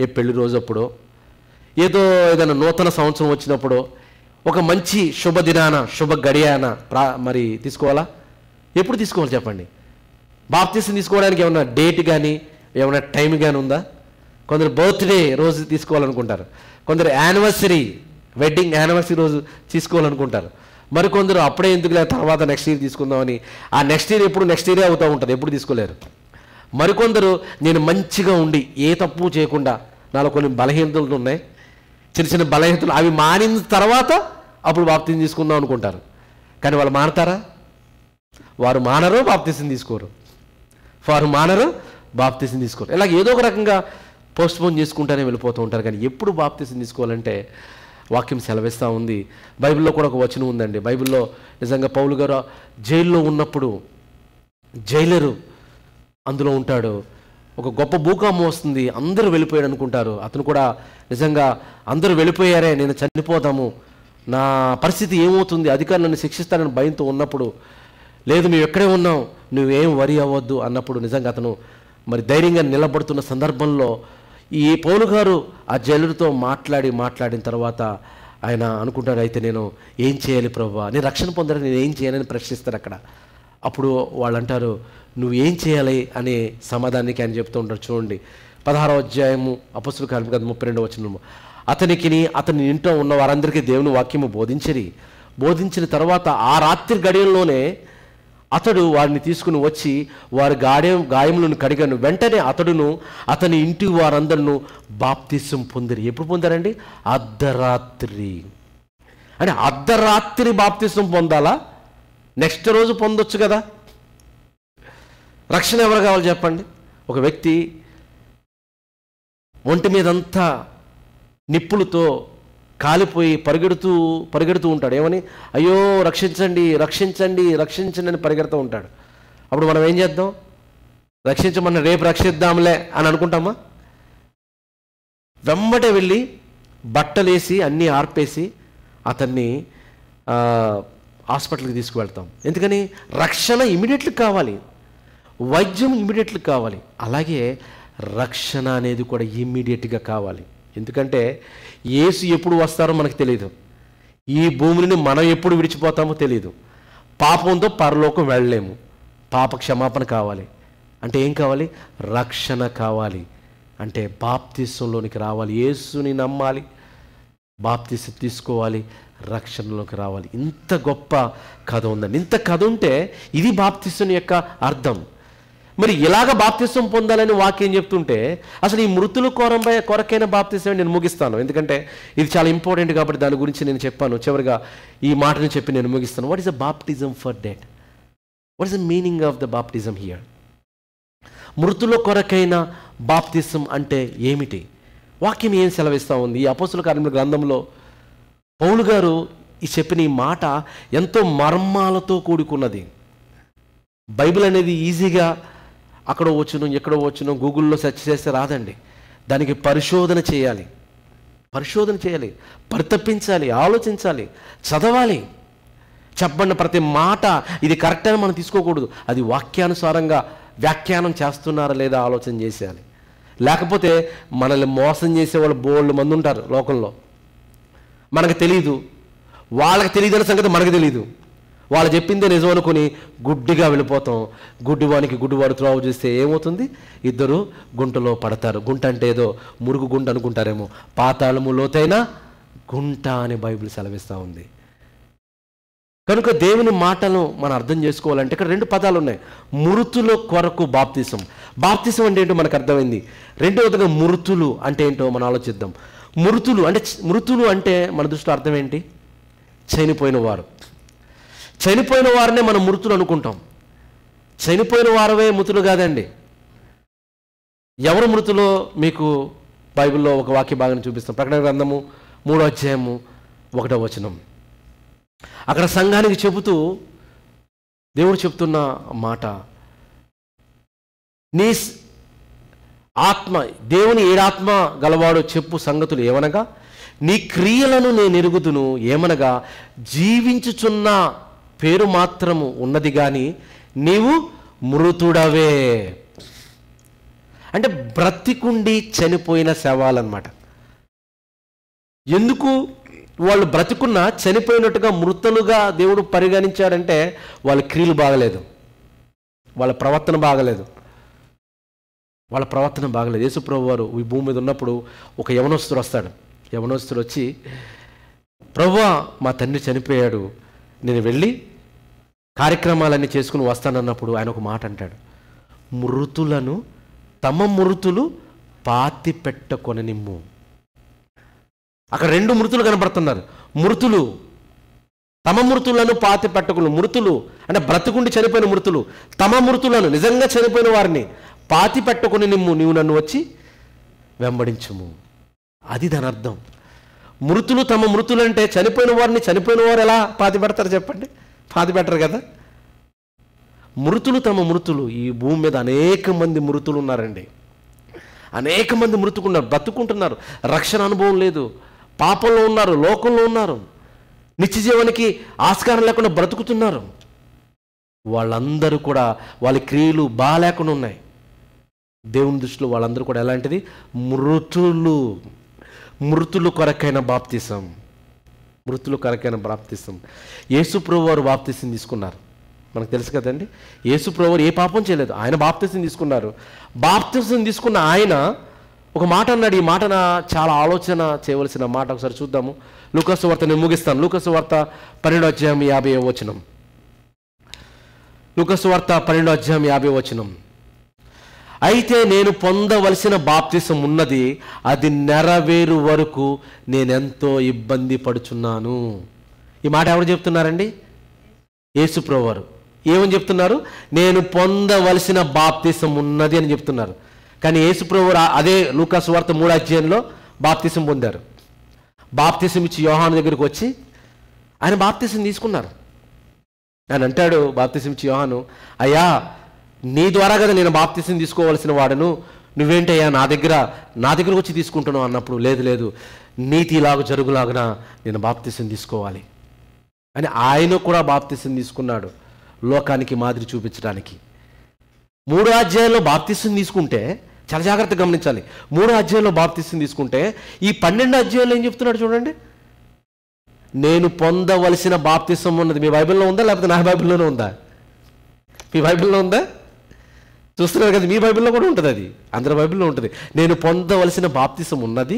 ఏ పెళ్లి రోజు అప్పుడో, ఏదైనా నూతన సంవత్సరం వచ్చినప్పుడు ఒక మంచి శుభదినాన శుభ గడియాన మరి తీసుకోవాలా? ఎప్పుడు తీసుకోవాలి చెప్పండి? బాప్తిసం తీసుకోవడానికి ఏమైనా డేట్ కానీ ఏమైనా టైం కానీ ఉందా? కొందరు బర్త్డే రోజు తీసుకోవాలనుకుంటారు, కొందరు యానివర్సరీ వెడ్డింగ్ యానివర్సరీ రోజు తీసుకోవాలనుకుంటారు, మరికొందరు అప్పుడే ఎందుకు లేదు తర్వాత నెక్స్ట్ ఇయర్ తీసుకుందామని, ఆ నెక్స్ట్ ఇయర్ ఎప్పుడు నెక్స్ట్ ఇయరే అవుతూ ఉంటుంది, ఎప్పుడు తీసుకోలేరు. మరికొందరు నేను మంచిగా ఉండి ఏ తప్పు చేయకుండా, నాలో కొన్ని బలహీనతలు ఉన్నాయి, చిన్న చిన్న బలహీనతలు, అవి మానిన తర్వాత అప్పుడు బాప్తిసం తీసుకుందాం అనుకుంటారు. కానీ వాళ్ళు మానతారా? వారు మానరు, బాప్తిసం తీసుకోరు. వారు మానరు, బాప్తిసం తీసుకోరు. ఇలాగ ఏదో ఒక రకంగా పోస్ట్పోన్ చేసుకుంటూనే వెళ్ళిపోతూ ఉంటారు. కానీ ఎప్పుడు బాప్తిసం తీసుకోవాలంటే వాక్యం సెలవిస్తూ ఉంది. బైబిల్లో కూడా ఒక వచనం ఉందండి. బైబిల్లో నిజంగా పౌలు గారు జైల్లో ఉన్నప్పుడు జైలరు అందులో ఉంటాడు. ఒక గొప్ప భూకంపం వస్తుంది, అందరూ వెళ్ళిపోయాడు అనుకుంటారు. అతను కూడా నిజంగా అందరూ వెళ్ళిపోయారే, నేను చనిపోతాము, నా పరిస్థితి ఏమవుతుంది, అధికారులు నన్ను శిక్షిస్తానని భయంతో ఉన్నప్పుడు, లేదు మేము ఎక్కడే ఉన్నాం, నువ్వేం వరి అవ్వద్దు అన్నప్పుడు నిజంగా అతను మరి ధైర్యంగా నిలబడుతున్న సందర్భంలో ఈ పౌలు గారు ఆ జైలుతో మాట్లాడిన తర్వాత ఆయన అనుకుంటాడు, అయితే నేను ఏం చేయాలి ప్రభువా, నేను రక్షణ పొందడానికి నేను ఏం చేయాలని ప్రశ్నిస్తారు అక్కడ. అప్పుడు వాళ్ళు అంటారు, నువ్వు ఏం చేయాలి అనే సమాధానానికి ఆయన చెప్తూ ఉంటాడు. చూడండి 16వ అధ్యాయము అపొస్తలుల కార్యములు 32వ వచనము. అతనికిని అతని ఇంట్లో ఉన్న వారందరికీ దేవుని వాక్యము బోధించిన తర్వాత ఆ రాత్రి గడియల్లోనే అతడు వారిని తీసుకుని వచ్చి వారి గాయములను కడిగాను. వెంటనే అతడును అతని ఇంటి వారందరిను బాప్తిసం పొందిరి. ఎప్పుడు పొందారండి? అర్ధరాత్రి. అంటే అర్ధరాత్రి బాప్తిసం పొందాలా? నెక్స్ట్ రోజు పొందొచ్చు కదా. రక్షణ ఎవరు కావాలి చెప్పండి? ఒక వ్యక్తి ఒంటి మీదంతా నిప్పులతో కాలిపోయి పరిగెడుతూ ఉంటాడు. ఏమని? అయ్యో రక్షించండి రక్షించండి రక్షించండి అని పరిగెడుతూ ఉంటాడు. అప్పుడు మనం ఏం చేద్దాం? రక్షించమన్న రేపు రక్షిద్దాంలే అని అనుకుంటామా? వెంబటే వెళ్ళి బట్టలేసి అన్నీ ఆర్పేసి అతన్ని హాస్పిటల్కి తీసుకువెళ్తాం. ఎందుకని? రక్షణ ఇమీడియట్లీ కావాలి, వైద్యం ఇమీడియట్లీ కావాలి. అలాగే రక్షణ అనేది కూడా ఇమ్మీడియట్గా కావాలి. ఎందుకంటే యేసు ఎప్పుడు వస్తారో మనకు తెలియదు, ఈ భూమిని మనం ఎప్పుడు విడిచిపోతామో తెలియదు, పాపంతో పరలోకం వెళ్ళలేము, పాప క్షమాపణ కావాలి. అంటే ఏం కావాలి? రక్షణ కావాలి. అంటే బాప్తిసంలోనికి రావాలి, యేసుని నమ్మాలి, బాప్తిసం తీసుకోవాలి, రక్షణలోకి రావాలి. ఇంత గొప్ప కథ ఉందండి. ఇంత కథ ఉంటే ఇది బాప్తిసం యొక్క అర్థం. మరి ఇలాగ బాప్తిసం పొందాలని వాక్యం చెప్తుంటే అసలు ఈ మృతుల కొరకైన బాప్తిసం నేను ముగిస్తాను, ఎందుకంటే ఇది చాలా ఇంపార్టెంట్ కాబట్టి దాని గురించి నేను చెప్పాను. చివరిగా ఈ మాటని చెప్పి నేను ముగిస్తాను. What is the baptism for dead? What is the meaning of the baptism here? మృతుల కొరకైన బాప్తిసం అంటే ఏమిటి? వాక్యం ఏం సెలవిస్తూ ఉంది? ఈ అపోస్తలుల కార్యముల గ్రంథంలో పౌలు గారు ఈ చెప్పిన ఈ మాట ఎంతో మర్మాలతో కూడుకున్నది. బైబిల్ అనేది ఈజీగా అక్కడ వచ్చును ఎక్కడో వచ్చును గూగుల్లో సెర్చ్ చేస్తే రాదండి. దానికి పరిశోధన చేయాలి, పరితపించాలి, ఆలోచించాలి, చదవాలి. చెప్పండి ప్రతి మాట ఇది కరెక్ట్ అని మనం తీసుకోకూడదు, అది వాక్యానుసారంగా వ్యాఖ్యానం చేస్తున్నారా లేదా ఆలోచన చేసేయాలి. లేకపోతే మనల్ని మోసం చేసేవాళ్ళు బోల్డ్ మంది ఉంటారు లోకంలో. మనకు తెలియదు, వాళ్ళకి తెలియదు అనే సంగతి మనకు తెలియదు. వాళ్ళు చెప్పిందే నిజం అనుకుని గుడ్డిగా వెళ్ళిపోతాం. గుడ్డివానికి గుడ్డివాడు త్రోవ చేస్తే ఏమవుతుంది? ఇద్దరు గుంటలో పడతారు. గుంట అంటే ఏదో మురుగు గుంట అనుకుంటారేమో, పాతాళము లోతైన గుంట అని బైబిల్ సెలవిస్తూ ఉంది. కనుక దేవుని మాటలను మనం అర్థం చేసుకోవాలంటే ఇక్కడ రెండు పదాలు ఉన్నాయి. మృతుల కొరకు బాప్తిసం. బాప్తిసం అంటే ఏంటో మనకు అర్థమైంది. రెండవదిగా మృతులు అంటే ఏంటో మనం ఆలోచిద్దాం. మృతులు అంటే మన దృష్టిలో అర్థం ఏంటి? చనిపోయిన వారు. చనిపోయిన వారినే మనం మృతులు అనుకుంటాం. చనిపోయిన వారవే మృతులు కాదండి. ఎవరు మృతులో మీకు బైబిల్లో ఒక వాక్య భాగాన్ని చూపిస్తాం. ప్రకటన గ్రంథము 3వ అధ్యాయము 1వ వచనం. అక్కడ సంఘానికి చెబుతూ దేవుడు చెప్తున్న మాట, నీ ఆత్మ, దేవుని ఏడాత్మ గలవాడు చెప్పు సంగతులు ఏమనగా, నీ క్రియలను నేను ఎరుగుదును. ఏమనగా జీవించుచున్న పేరు మాత్రము ఉన్నది కానీ నీవు మృతుడవే. అంటే బ్రతికుండి చనిపోయిన శవాలన్నమాట. ఎందుకు వాళ్ళు బ్రతుకున్న చనిపోయినట్టుగా మృతులుగా దేవుడు పరిగణించాడంటే వాళ్ళ క్రియలు బాగలేదు, వాళ్ళ ప్రవర్తన బాగలేదు. యేసుప్రభు వారు ఈ భూమి మీద ఉన్నప్పుడు ఒక యవనస్తుడు వస్తాడు. యవనస్తుడు వచ్చి, ప్రభువా మా తండ్రి చనిపోయాడు, నేను వెళ్ళి కార్యక్రమాలన్నీ చేసుకుని వస్తానన్నప్పుడు ఆయన ఒక మాట అంటాడు, మృతులను తమ మృతులు పాతి పెట్టకొననిమ్ము. అక్కడ 2 మృతులు కనబడుతున్నారు. మృతులు తమ మృతులను పాతి పెట్టకులు. మృతులు అంటే బ్రతుకుండి చనిపోయిన మృతులు, తమ మృతులను నిజంగా చనిపోయిన వారిని పాతి పెట్టుకుని నిమ్ము, నీవు నన్ను వచ్చి వెంబడించుము. అది దాని అర్థం. మృతులు తమ మృతులు అంటే చనిపోయిన వారు ఎలా పాతి పెడతారు చెప్పండి? పాతి పెట్టరు కదా. మృతులు తమ మృతులు. ఈ భూమి మీద అనేక మంది మృతులు ఉన్నారండి. అనేక మంది మృతుకున్నారు, బ్రతుకుంటున్నారు, రక్షణ అనుభవం లేదు, పాపంలో ఉన్నారు, లోకంలో ఉన్నారు, నిత్య జీవానికి ఆస్కారం లేకుండా బ్రతుకుతున్నారు. వాళ్ళందరూ కూడా వాళ్ళ క్రియలు బాగాలేకుండా ఉన్నాయి. దేవుని దృష్టిలో వాళ్ళందరూ కూడా ఎలాంటిది? మృతులు కొరకైన బాప్తిసం. యేసుప్రభు వారు బాప్తిసం తీసుకున్నారు, మనకు తెలుసు కదండి. యేసుప్రభు వారు ఏ పాపం చేయలేదు, ఆయన బాప్తిసం తీసుకున్నారు. బాప్తిసం తీసుకున్న ఆయన ఒక మాట అన్నాడు. ఈ మాట చాలా ఆలోచన చేయవలసిన మాట. ఒకసారి చూద్దాము. లూకాసు వార్త నేను ముగిస్తాను. లూకాసు వార్త 12వ అధ్యాయం 50వ వచనం. లూకాసు వార్త 12వ అధ్యాయం 50వ వచనం. అయితే నేను పొందవలసిన బాప్తిసం ఉన్నది, అది నెరవేరు వరకు నేనెంతో ఇబ్బంది పడుచున్నాను. ఈ మాట ఎవరు చెప్తున్నారండి? యేసుప్రభు వారు. ఏమని చెప్తున్నారు? నేను పొందవలసిన బాప్తిసం ఉన్నది అని చెప్తున్నారు. కానీ యేసుప్రభు వారు అదే లూకాసు వార్త 3వ అధ్యాయంలో బాప్తిసం పొందారు. బాప్తిసం ఇచ్చి యోహాను దగ్గరికి వచ్చి ఆయన బాప్తిసం తీసుకున్నారు. ఆయన అంటాడు, బాప్తిసం ఇచ్చి యోహాను, అయ్యా నీ ద్వారా కదా నేను బాప్తిసం తీసుకోవాల్సిన వాడను, నువ్వేంటయ్యా నా దగ్గరకు వచ్చి తీసుకుంటున్నావు అన్నప్పుడు, లేదు నీతిలాగా జరుగులాగా నేను బాప్తిసం తీసుకోవాలి అని ఆయన కూడా బాప్తిసం తీసుకున్నాడు, లోకానికి మాదిరి చూపించడానికి. 3వ అధ్యాయంలో బాప్తిసం తీసుకుంటే చాలా జాగ్రత్తగా గమనించాలి. 3వ అధ్యాయంలో బాప్తిసం తీసుకుంటే ఈ 12వ అధ్యాయంలో ఏం చెప్తున్నాడు చూడండి. నేను పొందవలసిన బాప్తిసం ఉన్నది. మీ బైబిల్లో ఉందా లేకపోతే నా బైబిల్లోనే ఉందా? మీ బైబిల్లో ఉందా? చూస్తున్నారు కదా, మీ బైబిల్లో కూడా ఉంటుంది, అది అందరి బైబిల్లో ఉంటుంది. నేను పొందవలసిన బాప్తిసం ఉన్నది,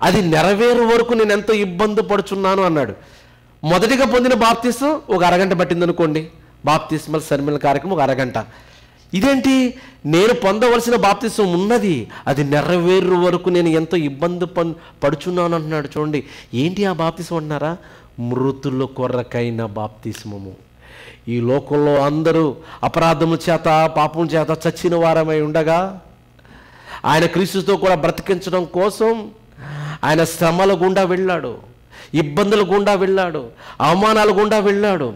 అది నెరవేరు వరకు నేను ఎంతో ఇబ్బంది పడుచున్నాను అన్నాడు. మొదటిగా పొందిన బాప్తిసం ఒక అరగంట పట్టింది అనుకోండి, బాప్తిస్మల్ సన్మిలన కార్యక్రమం ఒక అరగంట. ఇదేంటి? నేను పొందవలసిన బాప్తిసం ఉన్నది, అది నెరవేరు వరకు నేను ఎంతో ఇబ్బంది పడుచున్నాను అంటున్నాడు. చూడండి, ఏంటి ఆ బాప్తిసం అంటున్నారా? మృతుల కొరకైన బాప్తిస్మము. ఈ లోకంలో అందరూ అపరాధముల చేత పాపం చేత చచ్చిన వారమై ఉండగా ఆయన క్రీస్తుతో కూడా బ్రతికించడం కోసం ఆయన శ్రమల గుండా వెళ్ళాడు, ఇబ్బందుల గుండా వెళ్ళాడు, అవమానాల గుండా వెళ్ళాడు.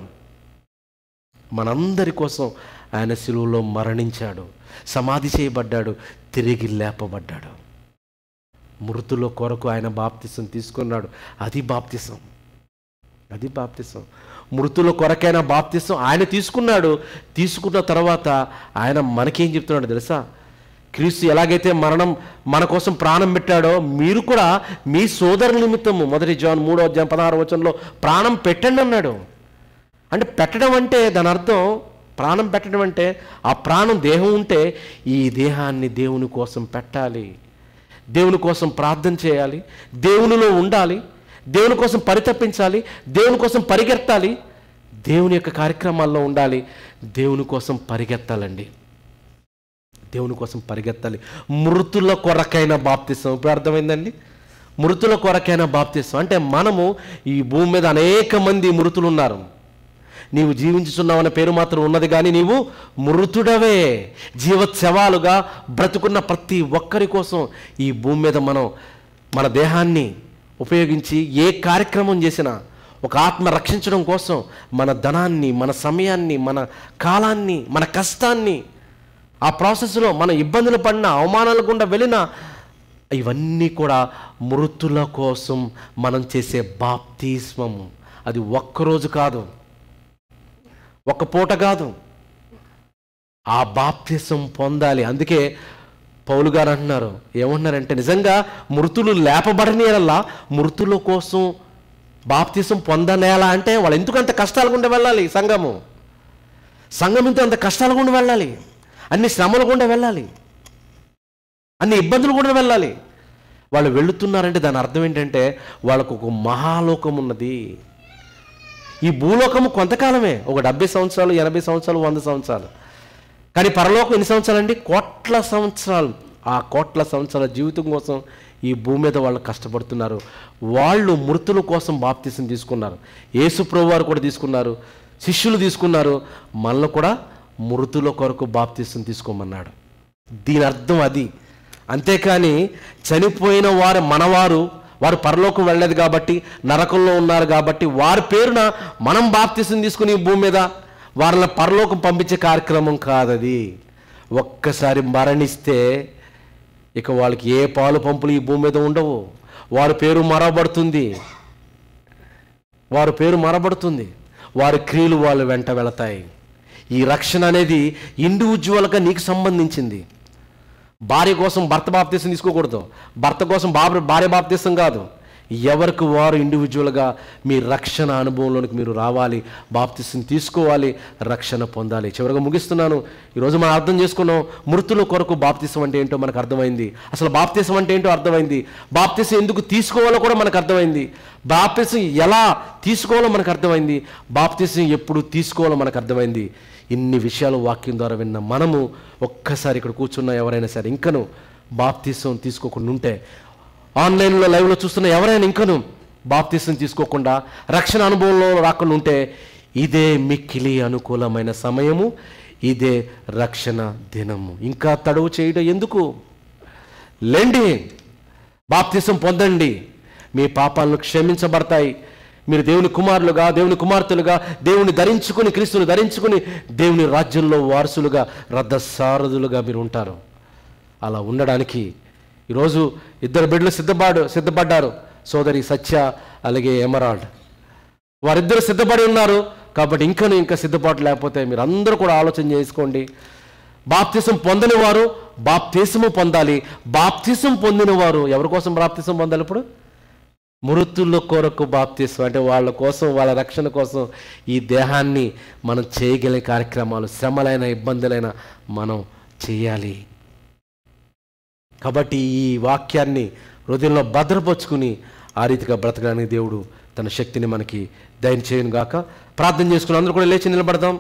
మనందరి కోసం ఆయన శిలువలో మరణించాడు, సమాధి చేయబడ్డాడు, తిరిగి లేపబడ్డాడు. మృతుల కొరకు ఆయన బాప్తిసం తీసుకున్నాడు. అది బాప్తిసం. మృతుల కొరకైన బాప్తిసం ఆయన తీసుకున్నాడు. తీసుకున్న తర్వాత ఆయన మనకేం చెప్తున్నాడు తెలుసా? క్రీస్తు ఎలాగైతే మన కోసం ప్రాణం పెట్టాడో మీరు కూడా మీ సోదరుల నిమిత్తము 1 జాన్ 3వ అధ్యాయం 16వ వచనంలో ప్రాణం పెట్టండి అన్నాడు. అంటే పెట్టడం అంటే దాని అర్థం, ప్రాణం పెట్టడం అంటే ఆ ప్రాణం దేహం ఉంటే ఈ దేహాన్ని దేవుని కోసం పెట్టాలి, దేవుని కోసం ప్రార్థన చేయాలి, దేవునిలో ఉండాలి, దేవుని కోసం పరితపించాలి, దేవుని కోసం పరిగెత్తాలి, దేవుని యొక్క కార్యక్రమాల్లో ఉండాలి, దేవుని కోసం పరిగెత్తాలండి, దేవుని కోసం పరిగెత్తాలి. మృతుల కొరకైన బాప్తిసం. ఇప్పుడు అర్థమైందండి? మృతుల కొరకైన బాప్తిసం అంటే మనము ఈ భూమి మీద అనేక మంది మృతులు ఉన్నారు. నీవు జీవించుచున్నావనే పేరు మాత్రం ఉన్నది, కానీ నీవు మృతుడవే. జీవోత్సవాలుగా బ్రతుకున్న ప్రతి ఒక్కరి కోసం ఈ భూమి మీద మనం మన దేహాన్ని ఉపయోగించి ఏ కార్యక్రమం చేసినా ఒక ఆత్మ రక్షించడం కోసం మన ధనాన్ని, మన సమయాన్ని, మన కాలాన్ని, మన కష్టాన్ని, ఆ ప్రాసెస్లో మన ఇబ్బందులు పడిన, అవమానాల గుండా వెళ్ళిన, ఇవన్నీ కూడా మృతుల కోసం మనం చేసే బాప్తిస్మము. అది ఒక్కరోజు కాదు, ఒక్క పూట కాదు, ఆ బాప్తిసం పొందాలి. అందుకే పౌలు గారు అంటున్నారు, ఏమంటున్నారంటే నిజంగా మృతులు లేపబడని ఎడలా మృతుల కోసం బాప్తిసం పొందనేలా అంటే వాళ్ళు ఎందుకు అంత కష్టాలు గుండా వెళ్ళాలి? సంఘం ఇంత అంత కష్టాలు గుండా వెళ్ళాలి, అన్ని శ్రమలు గుండా వెళ్ళాలి, అన్ని ఇబ్బందులు కూడా వెళ్ళాలి. వాళ్ళు వెళుతున్నారంటే దాని అర్థం ఏంటంటే వాళ్ళకు ఒక మహాలోకం ఉన్నది. ఈ భూలోకము కొంతకాలమే, ఒక 70 సంవత్సరాలు, 80 సంవత్సరాలు, 100 సంవత్సరాలు. కానీ పరలోకం ఎన్ని సంవత్సరాలు అండి? కోట్ల సంవత్సరాలు. ఆ కోట్ల సంవత్సరాల జీవితం కోసం ఈ భూమి మీద వాళ్ళు కష్టపడుతున్నారు. వాళ్ళు మృతుల కోసం బాప్తిసం తీసుకున్నారు. యేసు ప్రభువు వారు కూడా తీసుకున్నారు, శిష్యులు తీసుకున్నారు. మనల్ని కూడా మృతుల కొరకు బాప్తిసం తీసుకోమన్నాడు. దీని అర్థం అది. అంతేకాని చనిపోయిన వారు మనవారు, వారు పరలోకం వెళ్ళలేదు కాబట్టి, నరకంలో ఉన్నారు కాబట్టి వారి పేరున మనం బాప్తిసం తీసుకుని ఈ భూమి మీద వారిని పరలోకం పంపించే కార్యక్రమం కాదది. ఒక్కసారి మరణిస్తే ఇక వాళ్ళకి ఏ పాలు పంపులు ఈ భూమి మీద ఉండవు. వారి పేరు మరబడుతుంది, వారి క్రియలు వాళ్ళు వెంట వెళతాయి. ఈ రక్షణ అనేది ఇండివిజువల్గా నీకు సంబంధించింది. భార్య కోసం భర్త బాప్తిసం తీసుకోకూడదు, భర్త కోసం భార్య బాప్తిసం కాదు. ఎవరికి వారు ఇండివిజువల్గా మీ రక్షణ అనుభవంలోనికి మీరు రావాలి, బాప్తిసం తీసుకోవాలి, రక్షణ పొందాలి. చివరిగా ముగిస్తున్నాను. ఈరోజు మనం అర్థం చేసుకున్నాం, మృతుల కొరకు బాప్తిసం అంటే ఏంటో మనకు అర్థమైంది. అసలు బాప్తిసం అంటే ఏంటో అర్థమైంది. బాప్తిసం ఎందుకు తీసుకోవాలో కూడా మనకు అర్థమైంది. బాప్తిసం ఎలా తీసుకోవాలో మనకు అర్థమైంది. బాప్తిసం ఎప్పుడు తీసుకోవాలో మనకు అర్థమైంది. ఇన్ని విషయాలు వాక్యం ద్వారా విన్న మనము ఒక్కసారి ఇక్కడ కూర్చున్న ఎవరైనా సరే ఇంకను బాప్తిసం తీసుకోకుండా ఉంటే, ఆన్లైన్లో లైవ్లో చూస్తున్న ఎవరైనా ఇంకను బాప్తిసం తీసుకోకుండా రక్షణ అనుభవంలో రాకుండా ఉంటే, ఇదే మిక్కిలి అనుకూలమైన సమయము, ఇదే రక్షణ దినము. ఇంకా తడువు చేయడం ఎందుకు? లేండి, బాప్తిసం పొందండి, మీ పాపాలను క్షమించబడతాయి. మీరు దేవుని కుమారులుగా, దేవుని కుమార్తెలుగా, దేవుని ధరించుకుని, క్రీస్తుని ధరించుకుని దేవుని రాజ్యంలో వారసులుగా, రథసారథులుగా మీరు ఉంటారు. అలా ఉండడానికి ఈరోజు 2 బిడ్డలు సిద్ధపడ్డారు. సోదరి సత్య, అలాగే ఎమరాల్డ్. వారిద్దరు సిద్ధపడి ఉన్నారు కాబట్టి ఇంకా సిద్ధపాటు లేకపోతే మీరు అందరూ కూడా ఆలోచన చేసుకోండి. బాప్తిసం పొందని వారు బాప్తిసము పొందాలి. బాప్తిసం పొందిన వారు ఎవరి కోసం బాప్తిసం పొందాలి? ఇప్పుడు మృతుల కొరకు బాప్తిసం, అంటే వాళ్ళ కోసం, వాళ్ళ రక్షణ కోసం ఈ దేహాన్ని మనం చేయగలిగే కార్యక్రమాలు, శ్రమలైన ఇబ్బందులైన మనం చేయాలి. కాబట్టి ఈ వాక్యాన్ని హృదయంలో భద్రపరుచుకుని ఆ రీతిగా బ్రతకడానికి దేవుడు తన శక్తిని మనకి దయచేయును గాక. ప్రార్థన చేసుకుని అందరూ కూడా లేచి నిలబడదాం.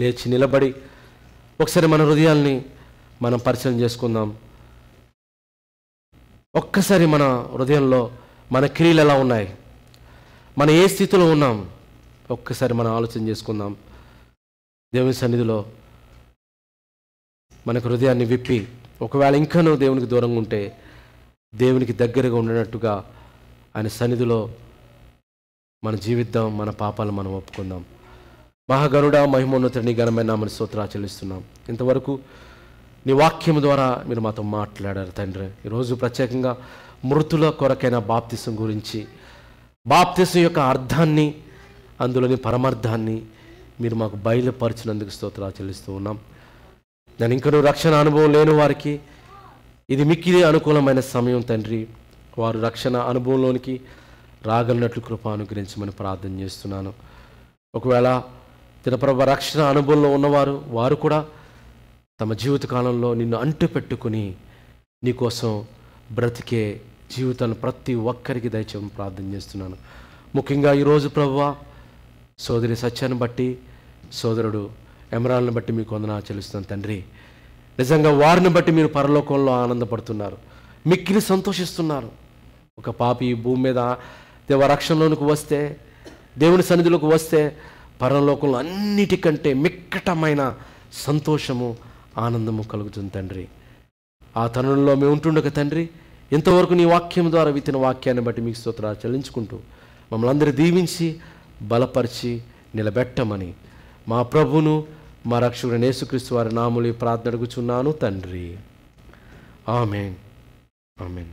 లేచి నిలబడి ఒకసారి మన హృదయాల్ని మనం పరిశీలన చేసుకుందాం. ఒక్కసారి మన హృదయంలో మన క్రియలు ఎలా ఉన్నాయి, మనం ఏ స్థితిలో ఉన్నాం, ఒక్కసారి మనం ఆలోచన చేసుకుందాం. దేవుని సన్నిధిలో మనకు హృదయాన్ని విప్పి, ఒకవేళ ఇంకనూ దేవునికి దూరంగా ఉంటే దేవునికి దగ్గరగా ఉండనట్టుగా ఆయన సన్నిధిలో మన జీవితం, మన పాపాలు మనం ఒప్పుకుందాం. మహాగరుడ, మహిమోన్నతుని ఘనమైన నామమున స్తోత్రాలు చెల్లిస్తున్నాం. ఇంతవరకు నీ వాక్యం ద్వారా మీరు మాతో మాట్లాడారు తండ్రి. ఈరోజు ప్రత్యేకంగా మృతుల కొరకైన బాప్తిసం గురించి, బాప్తిసం యొక్క అర్థాన్ని, అందులోని పరమార్థాన్ని మీరు మాకు బయలుపరిచినందుకు స్తోత్రాలు చెల్లిస్తూ ఉన్నాం. నేను ఇంకనూ రక్షణ అనుభవం లేని వారికి ఇది మిక్కిలి అనుకూలమైన సమయం తండ్రి. వారు రక్షణ అనుభవంలోనికి రాగలిగినట్లు కృప అనుగ్రహించమని ప్రార్థన చేస్తున్నాను. ఒకవేళ తిరుప్రభ రక్షణ అనుభవంలో ఉన్నవారు, వారు కూడా తమ జీవితకాలంలో నిన్ను అంటు పెట్టుకుని నీకోసం బ్రతికే జీవితాన్ని ప్రతి ఒక్కరికి దయచేయమని ప్రార్థన చేస్తున్నాను. ముఖ్యంగా ఈరోజు ప్రభువా, సోదరి సత్యాన్ని బట్టి, సోదరుడు ఎమరాల్ని బట్టి మీకు వందనాలు చెల్లిస్తున్నాను తండ్రి. నిజంగా వారిని బట్టి మీరు పరలోకంలో ఆనందపడుతున్నారు, మిక్కిలి సంతోషిస్తున్నారు. ఒక పాపి ఈ భూమి మీద దేవ రక్షణలోనికి వస్తే, దేవుని సన్నిధిలోకి వస్తే పరలోకంలో అన్నిటికంటే మిక్కటమైన సంతోషము, ఆనందము కలుగుతుంది తండ్రి. ఆ తరుణంలో మేము ఉంటుండగా తండ్రి, ఇంతవరకు నీ వాక్యం ద్వారా విత్తిన వాక్యాన్ని బట్టి మీకు స్తోత్రాలు చెల్లించుకుంటూ మమ్మల్ని అందరూ దీవించి బలపరిచి నిలబెట్టమని మా ప్రభువును మా రక్షకుడైన యేసుక్రీస్తు వారి నామములో ప్రార్థన అడుగుచున్నాను తండ్రి. ఆమేన్. ఆమేన్.